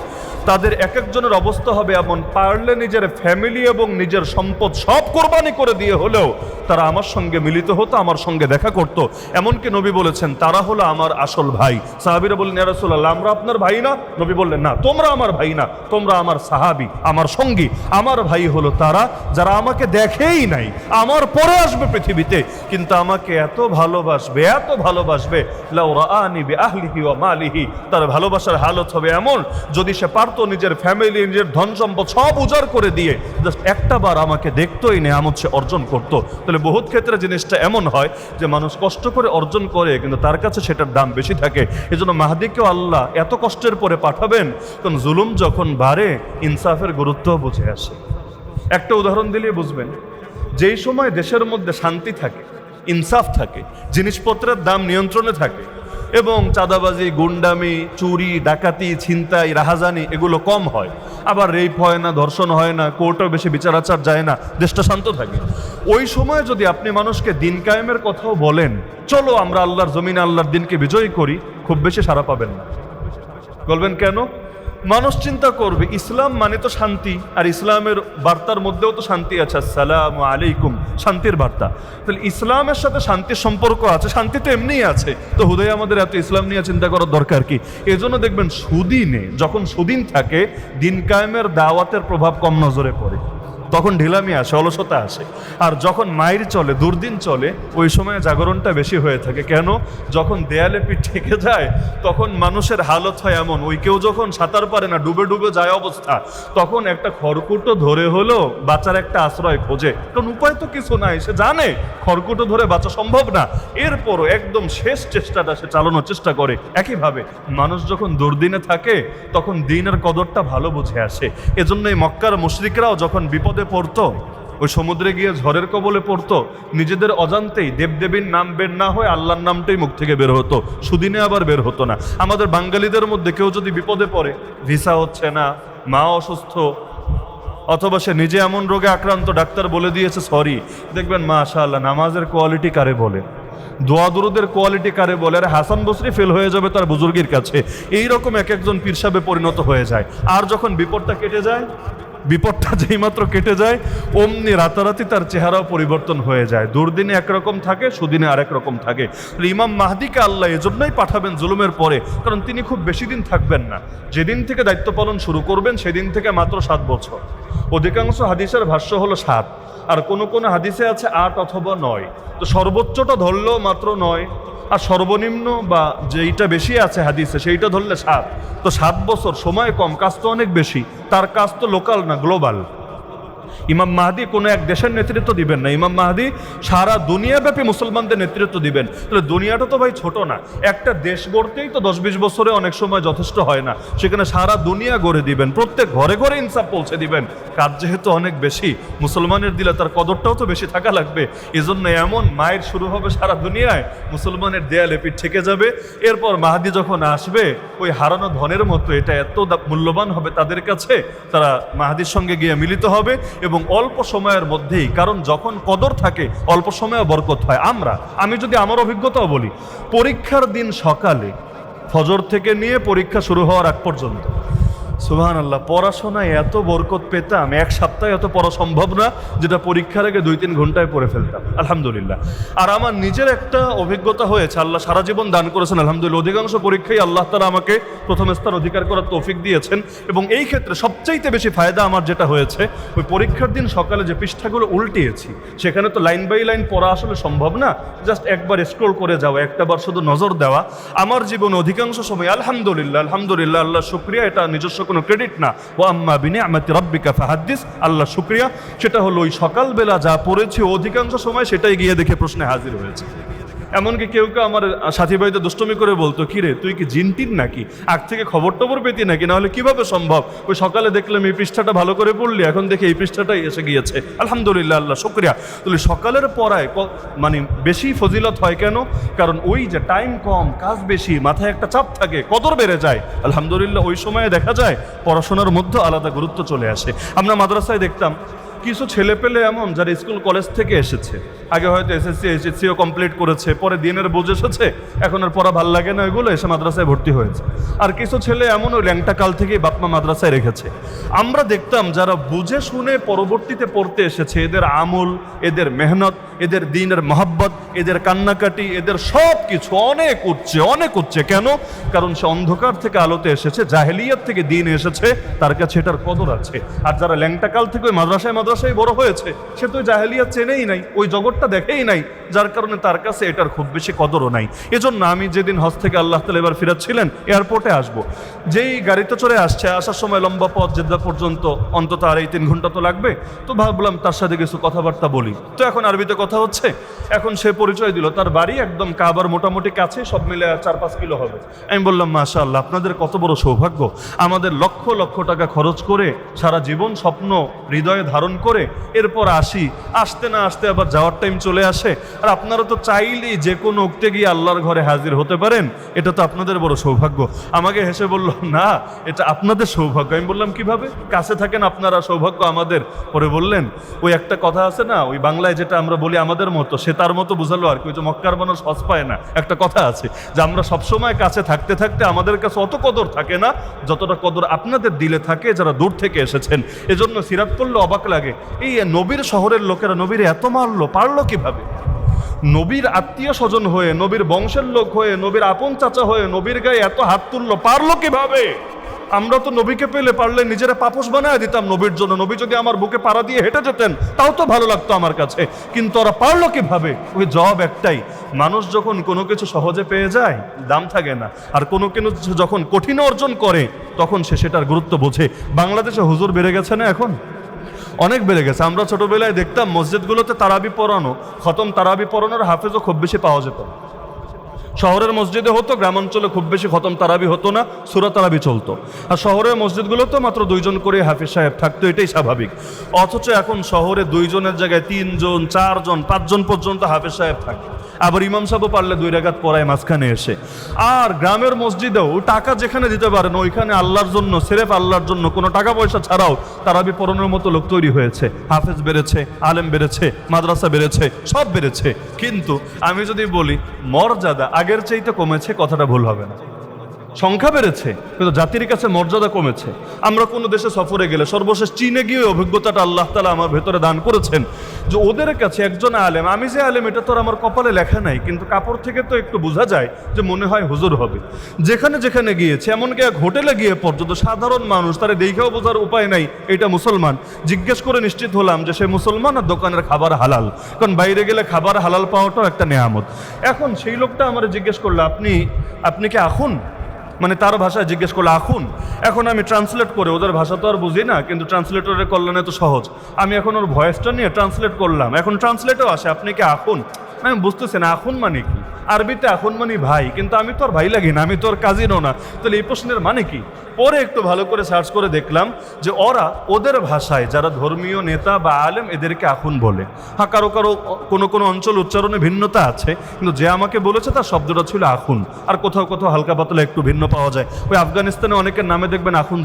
তাদের এক একজনের অবস্থা হবে এমন, পারলে নিজের ফ্যামিলি এবং নিজের সম্পদ সব কোরবানি করে দিয়ে হলেও তারা আমার সঙ্গে মিলিত হতো, আমার সঙ্গে দেখা করত। এমনকি নবী বলেছেন তারা হলো আমার আসল ভাই। সাহাবীরা বললেন, ইয়া রাসূলুল্লাহ, আমরা আপনার ভাই না? নবী বললেন, না, তোমরা আমার ভাই না, তোমরা আমার সাহাবী, আমার সঙ্গী। আমার ভাই হলো তারা যারা আমাকে দেখেই নাই, আমার পরে আসবে পৃথিবীতে, কিন্তু আমাকে এত ভালোবাসবে, এত ভালোবাসবে, লাউ রাআনি বিআহলিহি ওয়া মালিহি, তার ভালোবাসার হালত হবে এমন, যদি সে পারত নিজের ফ্যামিলি, নিজের ধন সম্পদ সব উজাড় করে দিয়ে জাস্ট একটা বার আমাকে দেখতোই, নেয়ামত সে অর্জন করতো। তাহলে বহুত ক্ষেত্রে জিনিসটা এমন হয় যে মানুষ কষ্ট করে অর্জন করে কিন্তু তার কাছে সেটার দাম বেশি থাকে। এজন্য মাহদিকেও আল্লাহ এত কষ্টের পরে পাঠাবেন, কারণ জুলুম যখন বাড়ে ইনসাফের গুরুত্ব বুঝে আসে। একটা উদাহরণ দিলে বুঝবেন, যেই সময় দেশের মধ্যে শান্তি থাকে, ইনসাফ থাকে, জিনিসপত্রের দাম নিয়ন্ত্রণে থাকে এবং চাঁদাবাজি, গুন্ডামি, চুরি, ডাকাতি, ছিনতাই, রাহাজানি এগুলো কম হয়, আবার রেপ হয় না, ধর্ষণ হয় না, কোর্টেও বেশি বিচার আচার যায় না, দেশটা শান্ত থাকে, ওই সময় যদি আপনি মানুষকে দিন কায়েমের কথাও বলেন, চলো আমরা আল্লাহর জমিনে আল্লাহর দিনকে বিজয়ী করি, খুব বেশি সাড়া পাবেন না। বলবেন কেন? মানুষ চিন্তা করবে ইসলাম মানে তো শান্তি, আর ইসলামের বার্তার মধ্যেও তো শান্তি আছে, আসসালামু আলাইকুম, শান্তির বার্তা। তাহলে ইসলামের সাথে শান্তির সম্পর্ক আছে, শান্তি তো এমনিই আছে, তো হুদাই আমাদের এত ইসলাম নিয়ে চিন্তা করার দরকার কি? এজন্য দেখবেন সুদিনে, যখন সুদিন থাকে, দিন কায়েমের দাওয়াতের প্রভাব কম নজরে পড়ে, তখন ঢিলামি আসে, অলসতা আসে। আর যখন মাইর চলে, দুর্দিন চলে, ওই সময় জাগরণটা বেশি হয়ে থাকে। কেন? যখন দেয়ালে পিঠ ঠেকে যায় তখন মানুষের হালত হয় এমন, ওই কেউ যখন সাঁতার পারে না, ডুবে ডুবে যায় অবস্থা, তখন একটা খড়কুটো ধরে হলো বাঁচার একটা আশ্রয় খোঁজে, কারণ উপায় তো কিছু নাই, সে জানে খড়কুটো ধরে বাঁচা সম্ভব না, এরপরও একদম শেষ চেষ্টাটা সে চালানোর চেষ্টা করে। একইভাবে মানুষ যখন দুর্দিনে থাকে তখন দিনের কদরটা ভালো বুঝে আসে। এজন্য এই মক্কার মুশরিকরাও যখন বিপদে পড়তো, ওই সমুদ্রে গিয়ে ঝড়ের কবলে পড়তো, নিজেদের অজান্তেই দেবদেবীর নাম বের না হয়ে আল্লাহর নামটাই মুখ থেকে বের হতো, সুদিনে আবার বের হতো না। আমাদের বাঙালিদের মধ্যে কেউ যদি বিপদে পড়ে, ভিসা হচ্ছে না, মা অসুস্থ, অথবা সে নিজে এমন রোগে আক্রান্ত, ডাক্তার বলে দিয়েছে সরি, দেখবেন মাশাআল্লাহ নামাজের কোয়ালিটি কারে বলে, দোয়া দুরুদের কোয়ালিটি কারে বলে, আর হাসান বসরি ফেল হয়ে যাবে তার বুজুর্গের কাছে। এইরকম এক একজন পীর সাহেবে পরিণত হয়ে যায়। আর যখন বিপদটা কেটে যায়, বিপদটা যেই মাত্র কেটে যায় অমনি রাতারাতি তার চেহারাও পরিবর্তন হয়ে যায়। দুর্দিনে একরকম থাকে, সুদিনে আরেক রকম থাকে। ইমাম মাহদিকে আল্লাহ এজন্যই পাঠাবেন জুলুমের পরে, কারণ তিনি খুব বেশি দিন থাকবেন না। যেদিন থেকে দায়িত্ব পালন শুরু করবেন সেদিন থেকে মাত্র 7 বছর। অধিকাংশ হাদিসের ভাষ্য হলো 7, আর কোনো হাদিসে আছে 8 অথবা 9। তো সর্বোচ্চটা ধরলেও মাত্র 9, আর সর্বনিম্ন বা যেইটা বেশি আছে হাদিসে সেইটা ধরলে 7। তো 7 বছর, সময় কম, কাজ তো অনেক বেশি। তার কাজ তো লোকাল না, গ্লোবাল। ইমাম মাহদি কোনো এক দেশের নেতৃত্ব দিবেন না, ইমাম মাহদি সারা দুনিয়াব্যাপী মুসলমানদের নেতৃত্ব দিবেন। তাহলে দুনিয়াটা তো ভাই ছোট না, একটা দেশ গড়তেই তো 10-20 বছরে অনেক সময় যথেষ্ট হয় না, সেখানে সারা দুনিয়া গড়ে দিবেন, প্রত্যেক ঘরে ঘরে ইনসাফ পৌঁছে দিবেন। কাজ যেহেতু অনেক বেশি, মুসলমানের দিলে তার কদরটাও তো বেশি থাকা লাগবে। এজন্য এমন মায়ের শুরু হবে সারা দুনিয়ায়, মুসলমানের দেয়ালে পিঠ ঠেকে যাবে। এরপর মাহদি যখন আসবে, ওই হারানো ধনের মতো এটা এত মূল্যবান হবে তাদের কাছে, তারা মাহদির সঙ্গে গিয়ে মিলিত হবে এবং অল্প সময়ের মধ্যেই, কারণ যখন কদর থাকে অল্প সময়ে বরকত হয়। আমি যদি আমার অভিজ্ঞতাও বলি, পরীক্ষার দিন সকালে ফজর থেকে নিয়ে পরীক্ষা শুরু হওয়ার আগ পর্যন্ত সুবহানাল্লাহ পড়াশোনায় এত বরকত পেতাম, এক সপ্তাহে এত পড়া সম্ভব না, যেটা পরীক্ষার আগে 2-3 ঘন্টায় পড়ে ফেলতাম আলহামদুলিল্লাহ। আর আমার নিজের একটা অভিজ্ঞতা হয়েছে, আল্লাহ সারা জীবন দান করেছেন আলহামদুলিল্লাহ। অধিকাংশ পরীক্ষায় আল্লাহ তাআলা আমাকে প্রথম স্থান অধিকার করার তৌফিক দিয়েছেন, এবং এই ক্ষেত্রে সবচাইতে বেশি ফায়দা আমার যেটা হয়েছে, ওই পরীক্ষার দিন সকালে যে পৃষ্ঠাগুলো উল্টিয়েছি, সেখানে তো লাইন বাই লাইন পড়া আসলে সম্ভব না, জাস্ট একবার স্ক্রল করে যাওয়া, একটাবার শুধু নজর দেওয়া। আমার জীবনে অধিকাংশ সময় আলহামদুলিল্লাহ আল্লাহ শুকরিয়া, এটা নিজস্ব কোনো ক্রেডিট না। ওয়া আম্মা বিনিআমাতি রাব্বিকা ফাহাদ্দিস, আল্লাহ শুকরিয়া, সেটা হলো ওই সকালবেলা যা পড়েছি অধিকাংশ সময় সেটাই গিয়ে দেখে প্রশ্নে হাজির হয়েছে। এমনকি কেউ কেউ আমার সাথী ভাইদের দুষ্টমি করে বলতো, কিরে তুই কি জিনটিন নাকি, আগ থেকে খবর টবর পেতি নাকি, নাহলে কিভাবে সম্ভব, ওই সকালে দেখলাম এই পৃষ্ঠাটা ভালো করে পড়লি, এখন দেখে এই পৃষ্ঠাটাই এসে গিয়েছে। আলহামদুলিল্লাহ, আল্লাহ শুকরিয়া। তাহলে সকালের পড়ায় মানে বেশি ফজিলত হয় কেন? কারণ ওই যে টাইম কম, কাজ বেশি, মাথায় একটা চাপ থাকে, কদর বেড়ে যায়। আলহামদুলিল্লাহ ওই সময়ে দেখা যায় পড়াশোনার মধ্যে আলাদা গুরুত্ব চলে আসে। আমরা মাদ্রাসায় দেখতাম কিছু ছেলে পেলে এমন যারা স্কুল কলেজ থেকে এসেছে, আগে হয়তো এসএসসি এইচএসসিও কমপ্লিট করেছে, পরে দিনের বোঝ এসেছে, এখন আর পড়া ভাল লাগে না, এগুলো এসে মাদ্রাসায় ভর্তি হয়েছে। আর কিছু ছেলে এমন ওই ল্যাংটা কাল থেকেই বাপমা মাদ্রাসায় রেখেছে। আমরা দেখতাম যারা বুঝে শুনে পরবর্তীতে পড়তে এসেছে, এদের আমল, এদের মেহনত, এদের দিনের মহাব্বত, এদের কান্নাকাটি, এদের সব কিছু অনেক উচ্চে, অনেক উচ্চে। কেন? কারণ সে অন্ধকার থেকে আলোতে এসেছে, জাহেলিয়াত থেকে দিন এসেছে, তার কাছে এটার কদর আছে। আর যারা ল্যাংটা কাল থেকে ওই মাদ্রাসায় বড় হয়েছে, সে তো জাহেলিয়াত চেনেই নাই, ওই জগৎটা দেখেই নাই, যার কারণে তার কাছে এটার খুব বেশি কদরও নাই। এজন্য আমি যেদিন হজ থেকে আল্লাহ তাআলা এবার ফিরাচ্ছিলেন, এয়ারপোর্টে আসবো, যেই গাড়িতে চড়ে আসছে, আসার সময় লম্বা পথ, জেদ্দা পর্যন্ত অন্তত 2.5-3 ঘন্টা তো লাগবে, তো ভাবলাম তার সাথে কিছু কথাবার্তা বলি। তো এখন আরবিতে কথা হচ্ছে, এখন সে পরিচয় দিল, তার বাড়ি একদম কাবার মোটামুটি কাছে, সব মিলে 4-5 কিলো হবে। আমি বললাম, মাশাআল্লাহ, আপনাদের কত বড় সৌভাগ্য, আমাদের লক্ষ লক্ষ টাকা খরচ করে সারা জীবন স্বপ্ন হৃদয়ে ধারণ করে এরপর আসতে না আসতে আবার যাওয়ার টাইম চলে আসে, আর আপনারা তো চাইলেই যে কোনো উক্তে গিয়ে আল্লাহর ঘরে হাজির হতে পারেন, এটা তো আপনাদের বড় সৌভাগ্য। আমাকে হেসে বলল, না, এটা আপনাদের সৌভাগ্য। আমি বললাম, কিভাবে? কাছে থাকেন আপনারা, সৌভাগ্য আমাদের। পরে বললেন, ওই একটা কথা আছে না, ওই বাংলায় যেটা আমরা বলি আমাদের মতো, সে তার মতো বুঝালো আর কি, ওই যে মক্কার মানুষ হজ পায় না, একটা কথা আছে যে আমরা সবসময় কাছে থাকতে থাকতে আমাদের কাছে অত কদর থাকে না যতটা কদর আপনাদের দিলে থাকে যারা দূর থেকে এসেছেন। এজন্য সিরাত করলে অবাক লাগে, এই নবীর শহরের লোকেরা নবীর এত পারলো কিভাবে? নবীর আত্মীয় স্বজন হয়ে, নবীর বংশের লোক হয়ে, নবীর আপন চাচা হয়ে নবীর গায়ে এত হাত তুললো, পারলো কিভাবে? আমরা তো নবীকে পেলে পারলে নিজেরা পাপোশ বানায় দিতাম নবীর জন্য, নবী যদি আমার বুকে পাড়া দিয়ে হেঁটে যেতেন তাও তো ভালো লাগতো আমার কাছে, কিন্তু ওরা পারলো কিভাবে? ওই জবাব একটাই, মানুষ যখন কোনো কিছু সহজে পেয়ে যায় দাম থাকে না, আর কোনো কিছু যখন কঠিন অর্জন করে তখন সে সেটার গুরুত্ব বোঝে। বাংলাদেশে হুজুর বেড়ে গেছে না, এখন অনেক বেড়ে গেছে। আমরা ছোটবেলায় দেখতাম মসজিদগুলোতে তারাবি পড়ানো, খতম তারাবি পড়ানোর হাফেজও খুব বেশি পাওয়া যেত। শহরের মসজিদে হতো, গ্রামাঞ্চলে খুব বেশি খতম তারাবি হতো না, সূরা তারাবি চলতো। আর শহরের মসজিদগুলোতে মাত্র 2 জন করে হাফেজ সাহেব থাকতো, এটাই স্বাভাবিক। অথচ এখন শহরে 2 জনের জায়গায় 3 জন, 4 জন, 5 জন পর্যন্ত হাফেজ সাহেব থাকে। আবার ইমাম সাহেবও পারলে 2 রাকাত পড়ায় মাঝখানে এসে। আর গ্রামের মসজিদেও টাকা যেখানে দিতে পারেন ওইখানে আল্লাহর জন্য, সেরেফ আল্লাহর জন্য, কোনো টাকা পয়সা ছাড়াও তারাবি পড়ানোর মতো লোক তৈরি হয়েছে। হাফেজ বেড়েছে, আলেম বেড়েছে, মাদ্রাসা বেড়েছে, সব বেড়েছে। কিন্তু আমি যদি বলি মর্যাদা আগের চাইতে কমেছে, কথাটা ভুল হবে না। সংখ্যা বেড়েছে কিন্তু জাতির কাছে মর্যাদা কমেছে। আমরা কোনো দেশে সফরে গেলে, সর্বশেষ চীনে গিয়ে অভিজ্ঞতাটা আল্লাহ তাআলা আমার ভেতরে দান করেছেন যে ওদের কাছে একজন আলেম, আমি যে আলেম এটা তো আমার কপালে লেখা নাই, কিন্তু কাপড় থেকে তো একটু বোঝা যায় যে মনে হয় হুজুর হবে। যেখানে যেখানে গিয়েছে, এমনকি এক হোটেলে গিয়ে পর্যন্ত সাধারণ মানুষ, তারা দেখেও বোঝার উপায় নাই এটা মুসলমান। জিজ্ঞেস করে নিশ্চিত হলাম যে সে মুসলমান, আর দোকানের খাবার হালাল, কারণ বাইরে গেলে খাবার হালাল পাওয়াটাও একটা নেয়ামত। এখন সেই লোকটা আমার জিজ্ঞেস করলো, আপনি কি আখুন, মানে তার ভাষায় জিজ্ঞেস করলো আখুন। এখন আমি ট্রান্সলেট করে, ওদের ভাষা তো আর বুঝি না, কিন্তু ট্রান্সলেটরের কল্যাণে তো সহজ, আমি এখন ওর ভয়েসটা নিয়ে ট্রান্সলেট করলাম। এখন ট্রান্সলেটও আসে, আপনি কি আখুন? আমি বুঝতেছি না আখুন মানে কি। আরবিতে আখুন মানে ভাই, কিন্তু আমি তো আর ভাই লাগি না, আমি তো আর কাজিনও না, তাহলে এই প্রশ্নের মানে কি? পরে একটু ভালো করে সার্চ করে দেখলাম যে ওরা ওদের ভাষায় যারা ধর্মীয় নেতা বা আলেম এদেরকে আখুন বলে। হ্যাঁ, কারো কারো কোনো কোনো অঞ্চল উচ্চারণে ভিন্নতা আছে, কিন্তু যে আমাকে বলেছে তার শব্দটা ছিল আখুন। আর কোথাও কোথাও হালকা পাতলা একটু ভিন্ন পাওয়া যায়। ওই আফগানিস্তানে অনেকের নামে দেখবেন আখুন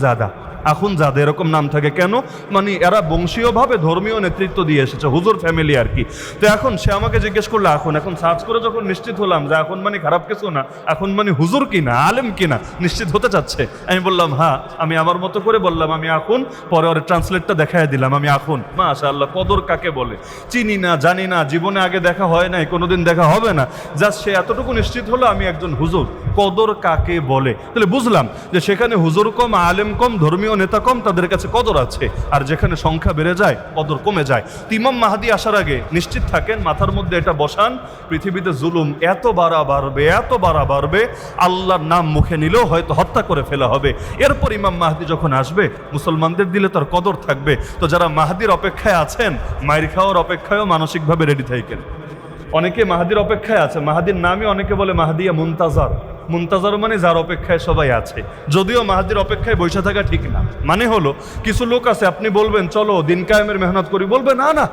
জাদা, এরকম নাম থাকে। কেন? মানে এরা বংশীয়ভাবে ধর্মীয় নেতৃত্ব দিয়ে এসেছে, হুজুর ফ্যামিলি আর কি। তো এখন সে আমাকে জিজ্ঞেস করলো আখুন। এখন সার্চ করে যখন নিশ্চিত হলাম যে এখন মানে খারাপ কিছু না, এখন মানে হুজুর কিনা, আলেম কিনা নিশ্চিত হতে চাচ্ছে, আমি বললাম হ্যাঁ, আমি আমার মতো করে বললাম আমি আখুন। পরে ওর ট্রান্সলেটটা দেখাই দিলাম, আমি আখুন। মাশাআল্লাহ, কদর কাকে বলে চিনি না, জানি না, জীবনে আগে দেখা হয় নাই, কোনোদিন দেখা হবে না, জাস্ট সে এতটুকু নিশ্চিত হলো আমি একজন হুজুর। কদর কাকে বলে? তাহলে বুঝলাম যে সেখানে হুজুর কম, আলেম কম, ধর্মীয় ধর্মীয় নেতা কম, তাদের কাছে কদর আছে, আর যেখানে সংখ্যা বেড়ে যায় কদর কমে যায়। তো ইমাম মাহদী আসার আগে নিশ্চিত থাকেন, মাথার মধ্যে এটা বসান, পৃথিবীতে জুলুম এত বাড়া বাড়বে, আল্লাহর নাম মুখে নিলেও হয়তো হত্যা করে ফেলা হবে। এরপর ইমাম মাহদী যখন আসবে, মুসলমানদের দিলে তার কদর থাকবে। তো যারা মাহদীর অপেক্ষায় আছেন, মাইর খাওয়ার অপেক্ষায়ও মানসিকভাবে রেডি থাকেন। অনেকে মাহাদির অপেক্ষায় আছে, মাহাদির নামই অনেকে বলে মাহদিয়া মুনতাজার। মুনতাজার মানে যার অপেক্ষায় সবাই আছে, যদিও মাহাদির অপেক্ষায় বসে থাকা ঠিক না। মানে হলো কিছু লোক আছে, আপনি বলবেন চলো দিন কায়েমের মেহনত করি, বলবে না না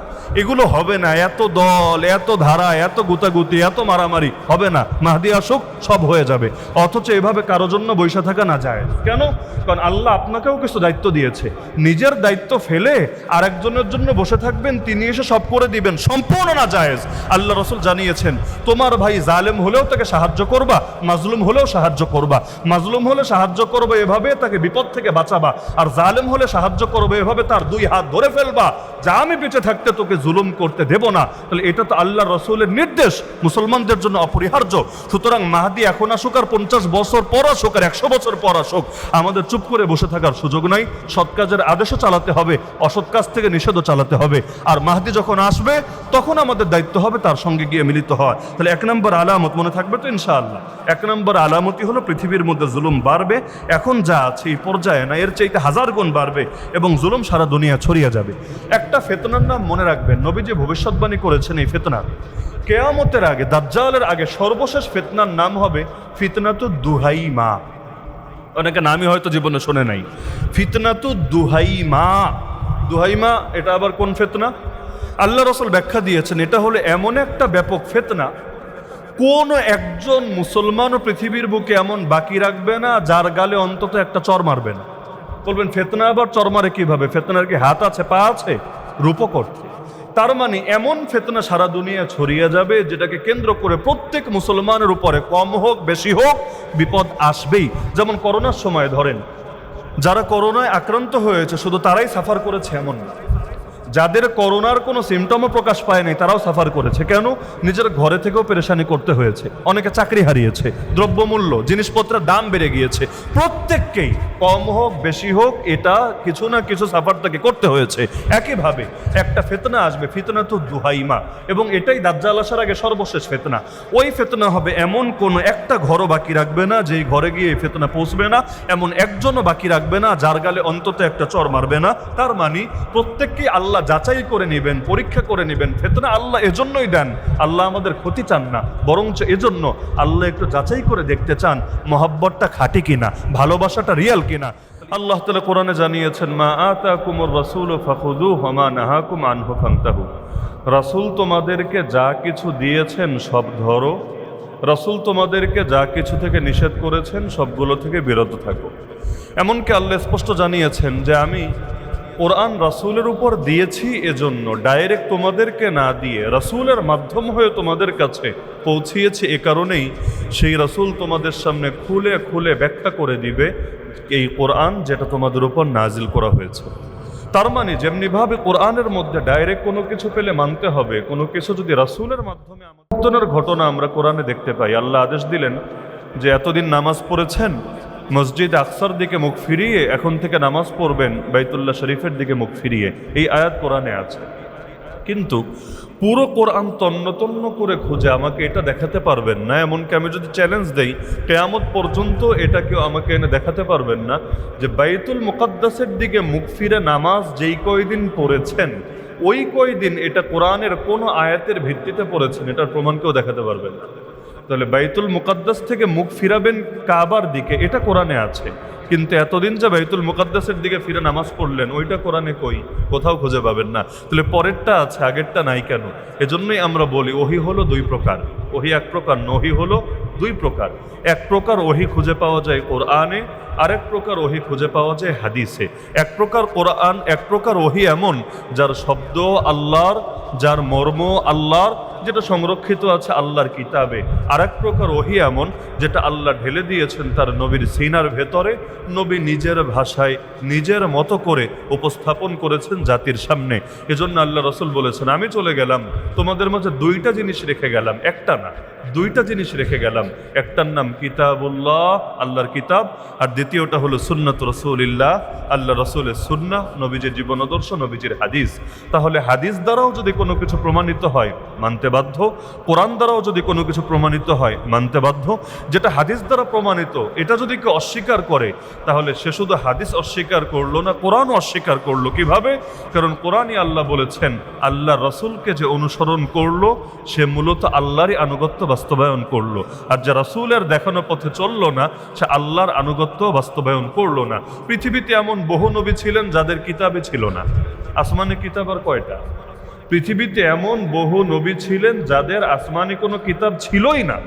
এগুলো হবে না, এত দল, এত ধারা, এত গুতাগুতি, এত মারামারি হবে না, মাহদি আসুক সব হয়ে যাবে। অথচ এভাবে কারো জন্য বসে থাকা না যায়। কেন? কারণ আল্লাহ আপনাকেও কিছু দায়িত্ব দিয়েছে, নিজের দায়িত্ব ফেলে আরেকজনের জন্য বসে থাকবেন, তিনি এসে সব করে দিবেন, সম্পূর্ণ না জায়েজ। আল্লাহ রাসূল জানিয়েছেন, তোমার ভাই জালেম হলেও তাকে সাহায্য করবা, মাজলুম হলেও সাহায্য করবা। মাজলুম হলে সাহায্য করবে এভাবে তাকে বিপদ থেকে বাঁচাবা, আর জালেম হলে সাহায্য করবে এভাবে তার দুই হাত ধরে ফেলবা, যা আমি বেঁচে থাকতে তোকে জুলুম করতে দেব না। তাহলে এটা তো আল্লাহ রাসূলের নির্দেশ, মুসলমানদের জন্য অপরিহার্য। সুতরাং মাহদি এখন আসুক, আর 50 বছর পর আসুক, আর 100 বছর পর আসুক, আমাদের চুপ করে বসে থাকার সুযোগ নাই। সৎ কাজের আদেশও চালাতে হবে, অসৎ কাজ থেকে নিষেধও চালাতে হবে। আর মাহদি যখন আসবে তখন আমাদের দায়িত্ব হবে তার সঙ্গে গিয়ে মিলিত হওয়া। তাহলে 1 নম্বর আলামত মনে থাকবে তো ইনশাআল্লাহ। 1 নম্বর আলামতই হলো পৃথিবীর মধ্যে জুলুম বাড়বে, এখন যা আছে এই পর্যায়ে না, এর চাইতে 1000 গুণ বাড়বে এবং জুলুম সারা দুনিয়া ছড়িয়ে যাবে। একটা ফিতনার নাম মনে রাখবেন, নবীজি ভবিষ্যৎবাণী করেছেন এই ফিতনা কিয়ামতের আগে, দাজ্জালের আগে সর্বশেষ ফিতনার নাম হবে ফিতনাতুদ দুহাইমা। অনেকে নামই হয়তো জীবনে শুনে নাই, ফিতনাতুদ দুহাইমা। দুহাইমা এটা আবার কোন ফিতনা? আল্লাহ রাসূল ব্যাখ্যা দিয়েছেন, এটা হলো এমন একটা ব্যাপক ফিতনা, কোন একজন মুসলমানও পৃথিবীর বুকে এমন বাকি রাখবে না যার গালে অন্তত একটা চর মারবে না। বলবেন ফিতনা আবার চর মারে কিভাবে? ফিতনার কি হাত আছে, পা আছে? রূপক অর্থে। তার মানে এমন ফিতনা সারা দুনিয়া ছড়িয়ে যাবে যেটাকে কেন্দ্র করে প্রত্যেক মুসলমানের উপরে কম হোক বেশি হোক বিপদ আসবেই। যেমন করোনার সময় ধরেন, যারা করোনায় আক্রান্ত হয়েছে শুধু তারাই সাফার করেছে এমন না, যাদের করোনার কোনো সিমটমও প্রকাশ পায় নাই তারাও সাফার করেছে। কেন? নিজের ঘরে থেকেও পেরেশানি করতে হয়েছে, অনেকে চাকরি হারিয়েছে, দ্রব্যমূল্য জিনিসপত্রের দাম বেড়ে গিয়েছে। প্রত্যেককেই কম হোক বেশি হোক এটা কিছু না কিছু সাফার তাকে করতে হয়েছে। একইভাবে একটা ফিতনা আসবে, ফিতনাতুদ দুহাইমা, এবং এটাই দাজ্জাল আসার আগে সর্বশেষ ফিতনা। ওই ফিতনা হবে এমন কোনো একটা ঘরও বাকি রাখবে না যেই ঘরে গিয়ে এই ফিতনা পৌঁছবে না, এমন একজনও বাকি রাখবে না যার গালে অন্তত একটা চর মারবে না। তার মানে প্রত্যেককেই আল্লাহ যাচাই করে নেবেন, পরীক্ষা করে নেবেন। ফিতনা আল্লাহ এজন্যই দেন, আল্লাহ আমাদের ক্ষতি চান না, বরঞ্চ এজন্য আল্লাহ একটু যাচাই করে দেখতে চান মহব্বতটা খাঁটি কিনা, ভালোবাসাটা রিয়াল কিনা। আল্লাহ তাআলা কোরআনে জানিয়েছেন, মা আতাকুমুর রাসূলু ফাখুযুহু ওয়া মা নাহাকুম আনহু ফান্তাহু। রাসূল তোমাদেরকে যা কিছু দিয়েছেন সব ধরো, রাসূল তোমাদেরকে যা কিছু থেকে নিষেধ করেছেন সবগুলো থেকে বিরত থাকো। এমনকি আল্লাহ স্পষ্ট জানিয়েছেন যে আমি কোরআন রাসূলের উপর দিয়েছি এজন্য, ডাইরেক্ট তোমাদেরকে না দিয়ে রাসূলের মাধ্যম হয়ে তোমাদের কাছে পৌঁছিয়েছি এ কারণেই সেই রাসূল তোমাদের সামনে খুলে খুলে ব্যাখ্যা করে দিবে এই কোরআন যেটা তোমাদের উপর নাজিল করা হয়েছে। তার মানে যেমনিভাবে কোরআনের মধ্যে ডাইরেক্ট কোনো কিছু পেলে মানতে হবে, কোনো কিছু যদি রাসূলের মাধ্যমে আমাদের ঘটনা আমরা কোরআনে দেখতে পাই। আল্লাহ আদেশ দিলেন যে এতদিন নামাজ পড়েছেন, মসজিদ আকসার দিকে মুখ ফিরিয়ে এখন থেকে নামাজ পড়বেন বাইতুল্লাহ শরীফের দিকে মুখ ফিরিয়ে। এই আয়াত কোরআনে আছে, কিন্তু পুরো কোরআন তন্ন তন্ন করে খুঁজে আমাকে এটা দেখাতে পারবেন না। এমনকি আমি যদি চ্যালেঞ্জ দেই, কিয়ামত পর্যন্ত এটা কেউ আমাকে এনে দেখাতে পারবেন না যে বাইতুল মুকাদ্দাসের দিকে মুখ ফিরে নামাজ যেই কয়দিন পড়েছেন ওই কয়দিন এটা কোরআনের কোনো আয়াতের ভিত্তিতে পড়েছেন, এটার প্রমাণ কেউ দেখাতে পারবেন না। তাহলে বাইতুল মুকাদ্দাস থেকে মুখ ফিরাবেন কাবার দিকে, এটা কোরআনে আছে, কিন্তু এতদিন যে বাইতুল মুকাদ্দাসের দিকে ফিরে নামাজ পড়লেন ওইটা কোরআনে কই? কোথাও খুঁজে পাবেন না। তাহলে পরেরটা আছে, আগেরটা নাই কেন? এজন্যই আমরা বলি ওহী হলো 2 প্রকার, ওহী 1 প্রকার, ওহী হলো 2 প্রকার। 1 প্রকার ওহী খুঁজে পাওয়া যায় কোরআনে, আরেক প্রকার ওহী খুঁজে পাওয়া যায় হাদিসে। 1 প্রকার কোরআন, 1 প্রকার ওহী এমন যার শব্দ আল্লাহর, যার মর্ম আল্লাহর, যেটা সংরক্ষিত আছে আল্লাহর কিতাবে। আর এক প্রকার ওহী এমন যেটা আল্লাহ ঢেলে দিয়েছেন তার নবীর সিনার ভেতরে, নবী নিজের ভাষায় নিজের মতো করে উপস্থাপন করেছেন জাতির সামনে। এজন্য আল্লাহ রাসূল বলেছেন, আমি চলে গেলাম তোমাদের মাঝে 2টা জিনিস রেখে গেলাম, একটা না দুইটা জিনিস রেখে গেলাম, একটার নাম কিতাবুল্লাহ, আল্লাহর কিতাব, আর দ্বিতীয়টা হলো সুন্নাত রাসূলিল্লাহ, আল্লাহ রাসূলের সুন্নাহ, নবীজির জীবনাদর্শ, নবীজির হাদিস। তাহলে হাদিস দ্বারাও যদি কোনো কিছু প্রমাণিত হয় মানতে বাধ্য, কোরআন দ্বারাও যদি কোনো কিছু প্রমাণিত হয় মানতে বাধ্য। যেটা হাদিস দ্বারা প্রমাণিত এটা যদি কেউ অস্বীকার করে তাহলে সে শুধু হাদিস অস্বীকার করলো না, কোরআন অস্বীকার করলো। কিভাবে? কারণ কোরআনই আল্লাহ বলেছেন আল্লাহ রাসূলকে যে অনুসরণ করলো সে মূলত আল্লাহরই আনুগত্য বাস্তবায়ন করলো, আর যে রাসূলের দেখানো পথে চললো না সে আল্লাহর আনুগত্য বাস্তবায়ন করলো না। পৃথিবীতে এমন বহু নবী ছিলেন যাদের কিতাবে ছিল না। আসমানি কিতাব আর কয়টা? পৃথিবীতে এমন বহু নবী ছিলেন যাদের আসমানি কোনো কিতাব ছিলই না।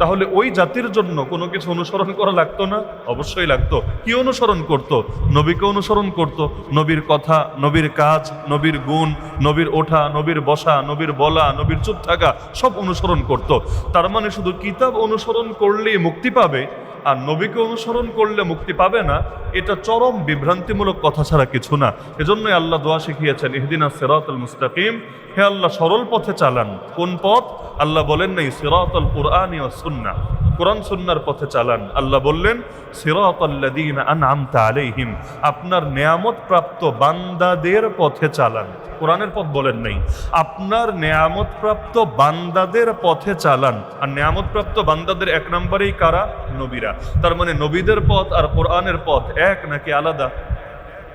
তাহলে ওই জাতির জন্য কোনো কিছু অনুসরণ করা লাগতো না? অবশ্যই লাগতো। কি অনুসরণ করত? নবীকে অনুসরণ করত। নবীর কথা, নবীর কাজ, নবীর গুণ, নবীর ওঠা, নবীর বসা, নবীর বলা, নবীর চুপ থাকা সব অনুসরণ করত। তার মানে শুধু কিতাব অনুসরণ করলেই মুক্তি পাবে আর নবীকে অনুসরণ করলে মুক্তি পাবে না, এটা চরম বিভ্রান্তিমূলক কথা ছাড়া কিছু না। এজন্যই আল্লাহ দোয়া শিখিয়েছেন ইহদিনাস সিরাতাল মুস্তাকিম, হে আল্লাহ সরল পথে চালান। কোন পথ? আল্লাহ বলেন নাই সিরাতাল কুরআনি ওয়াস সুন্নাহ, কোরআন সুন্নাহর পথে চালান। আল্লাহ বললেন সিরাতাল্লাযীনা আনআমতা আলাইহিম, আপনার নেয়ামত প্রাপ্ত বান্দাদের পথে চালান। কোরআনের পথ বলেন নাই, আপনার নেয়ামত প্রাপ্ত বান্দাদের পথে চালান। আর নেয়ামত প্রাপ্ত বান্দাদের এক নম্বরেই কারা? নবীরা। তার মানে নবীদের পথ আর কোরআনের পথ এক নাকি আলাদা?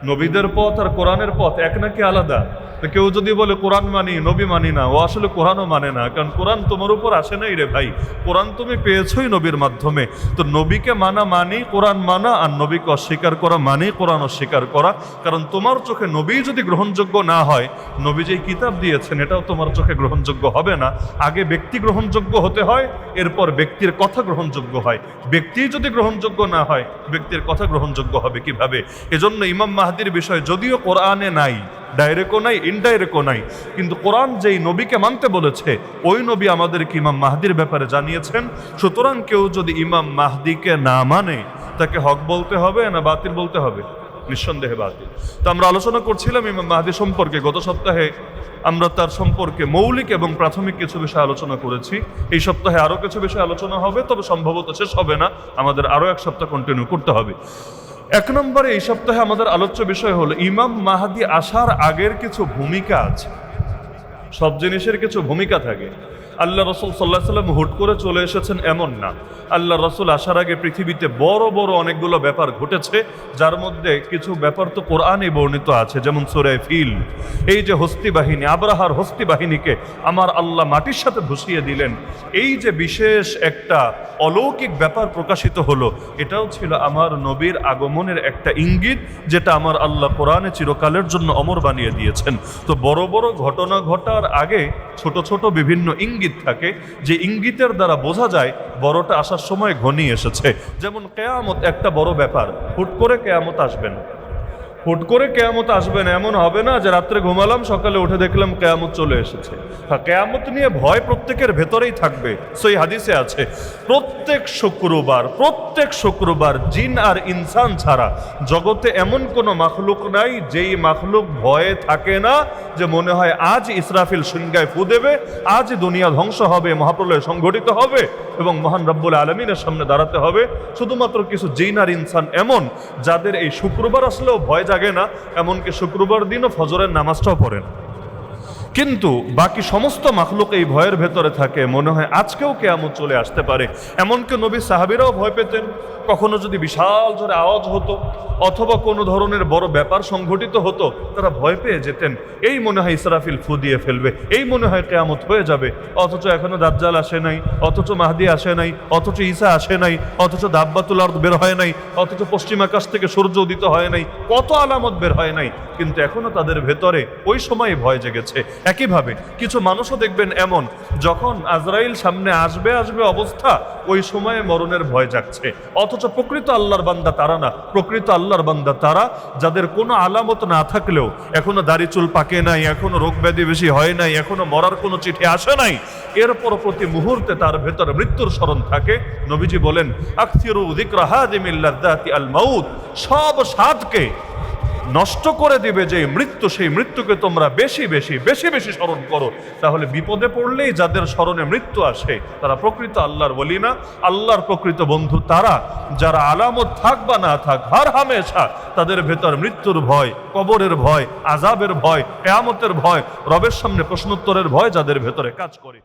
নবীদের পথ আর কোরআনের পথ এক নাকি আলাদা? তো কেউ যদি বলে কোরআন মানি নবী মানি না, ও আসলে কোরআনও মানে না। কারণ কোরআন তোমার উপর আসে নাই রে ভাই, কোরআন তুমি পেয়েছই নবীর মাধ্যমে। তো নবীকে মানা মানি কোরআন মানা, আর নবীকে অস্বীকার করা মানি কোরআন অস্বীকার করা। কারণ তোমার চোখে নবী যদি গ্রহণযোগ্য না হয়, নবী যেই কিতাব দিয়েছেন এটাও তোমার চোখে গ্রহণযোগ্য হবে না। আগে ব্যক্তি গ্রহণযোগ্য হতে হয়, এরপর ব্যক্তির কথা গ্রহণযোগ্য হয়। ব্যক্তি যদি গ্রহণযোগ্য না হয়, ব্যক্তির কথা গ্রহণযোগ্য হবে কিভাবে? এজন্য ইমাম মাহদির বিষয় যদিও কোরআনে নাই, ডাইরেক্টও নাই, ইনডাইরেক্টও নাই, কিন্তু কোরআন যেই নবীকে মানতে বলেছে ওই নবী আমাদেরকে ইমাম মাহদির ব্যাপারে জানিয়েছেন। সুতরাং কেউ যদি ইমাম মাহদিকে না মানে তাকে হক বলতে হবে না বাতিল বলতে হবে? নিঃসন্দেহে বাতিল। তো আমরা আলোচনা করছিলাম ইমাম মাহদি সম্পর্কে। গত সপ্তাহে আমরা তার সম্পর্কে মৌলিক এবং প্রাথমিক কিছু বিষয় আলোচনা করেছি। এই সপ্তাহে আরও কিছু বিষয় আলোচনা হবে, তবে সম্ভবত শেষ হবে না, আমাদের আরও এক সপ্তাহ কন্টিনিউ করতে হবে। এক নম্বরে এই সপ্তাহে আমাদের আলোচ্য বিষয় হলো ইমাম মাহদি আসার আগের কিছু ভূমিকা আছে। সব জিনিসের কিছু ভূমিকা থাকে। আল্লাহ রসুল সাল্লাহ সাল্লাম হুট করে চলে এসেছেন এমন না। আল্লাহ রসুল আসার আগে পৃথিবীতে বড় বড় অনেকগুলো ব্যাপার ঘটেছে, যার মধ্যে কিছু ব্যাপার তো কোরআনে বর্ণিত আছে। যেমন সূরা ফিল, এই যে হস্তি বাহিনী, আব্রাহার হস্তি বাহিনীকে আমার আল্লাহ মাটির সাথে ধসিয়ে দিলেন, এই যে বিশেষ একটা অলৌকিক ব্যাপার প্রকাশিত হলো, এটাও ছিল আমার নবীর আগমনের একটা ইঙ্গিত, যেটা আমার আল্লাহ কোরআনে চিরকালের জন্য অমর বানিয়ে দিয়েছেন। তো বড় বড় ঘটনা ঘটার আগে ছোট ছোট বিভিন্ন ইঙ্গিত থাকে, যে ইঙ্গিতের দ্বারা বোঝা যায় বড়টা আসার সময় ঘনিয়ে এসেছে। যেমন কেয়ামত একটা বড় ব্যাপার, হুট করে কেয়ামত আসবে না। হুট করে কেয়ামত আসবে না, এমন হবে না যে রাত্রে ঘুমালাম সকালে উঠে দেখলাম কেয়ামত চলে এসেছে। হ্যাঁ, কেয়ামত নিয়ে ভয় প্রত্যেকের ভেতরেই থাকবে। সই হাদিসে আছে প্রত্যেক শুক্রবার জিন আর ইনসান ছাড়া জগতে এমন কোনো মাখলুক নাই যেই মাখলুক ভয়ে থাকে না যে মনে হয় আজ ইসরাফিল সিংহায় ফু দেবে, আজ দুনিয়া ধ্বংস হবে, মহাপ্রলয় সংঘটিত হবে এবং মহান রব্বুল আলমিনের সামনে দাঁড়াতে হবে। শুধুমাত্র কিছু জিন আর ইনসান এমন যাদের এই শুক্রবার আসলেও ভয় জাগে না, এমনকি শুক্রবার দিনও ফজরের নামাজটাও পড়েন। কিন্তু বাকি সমস্ত মাখলুক এই ভয়ের ভেতরে থাকে, মনে হয় আজকেও কিয়ামত চলে আসতে পারে। এমনকি নবী সাহাবীরাও ভয় পেতেন। কখনো যদি বিশাল জোরে আওয়াজ হতো অথবা কোনো ধরনের বড় ব্যাপার সংঘটিত হতো, তারা ভয় পেয়ে যেতেন। এই মনে হয় ইসরাফিল ফু দিয়ে ফেলবে, এই মনে হয় কিয়ামত হয়ে যাবে। অথচ এখনো দাজ্জাল আসে নাই, অথচ মাহদি আসে নাই, অথচ ঈসা আসে নাই, অথচ দাব্বাতুল আরদ বের হয় নাই, অথচ পশ্চিম আকাশ থেকে সূর্য উদিত হয় নাই, কত আলামত বের হয় নাই, কিন্তু এখনো তাদের ভেতরে ওই সময় ভয় জেগেছে। একইভাবে কিছু মানুষও দেখবেন এমন, যখন আজরাইল সামনে আসবে অবস্থা, ওই সময়ে মরণের ভয় জাগছে। অথচ প্রকৃত আল্লাহর বান্দা তারা না। প্রকৃত আল্লাহর বান্দা তারা যাদের কোনো আলামত না থাকলেও, এখনো দাড়ি চুল পাকে নাই, এখনো রোগ ব্যাধি বেশি হয় নাই, এখনো মরার কোনো চিঠি আসে নাই, এরপর প্রতি মুহূর্তে তার ভেতরে মৃত্যুর স্মরণ থাকে। নবীজি বলেন আকসিরু যিকরা হাদিমিল লাযযাতি আল মাউত, সব স্বাদকে নষ্ট করে দিবে যে মৃত্যু, সেই মৃত্যুকে তোমরা বেশি বেশি বেশি বেশি স্মরণ করো। তাহলে বিপদে পড়লেই যাদের স্মরণে মৃত্যু আসে তারা প্রকৃত আল্লাহর ওলি না। আল্লাহর প্রকৃত বন্ধু তারা যারা আলামত থাক বা না থাক হর হামেশা তাদের ভেতর মৃত্যুর ভয়, কবরের ভয়, আযাবের ভয়, কিয়ামতের ভয়, রবের সামনে প্রশ্নোত্তরের ভয় যাদের ভেতরে কাজ করে।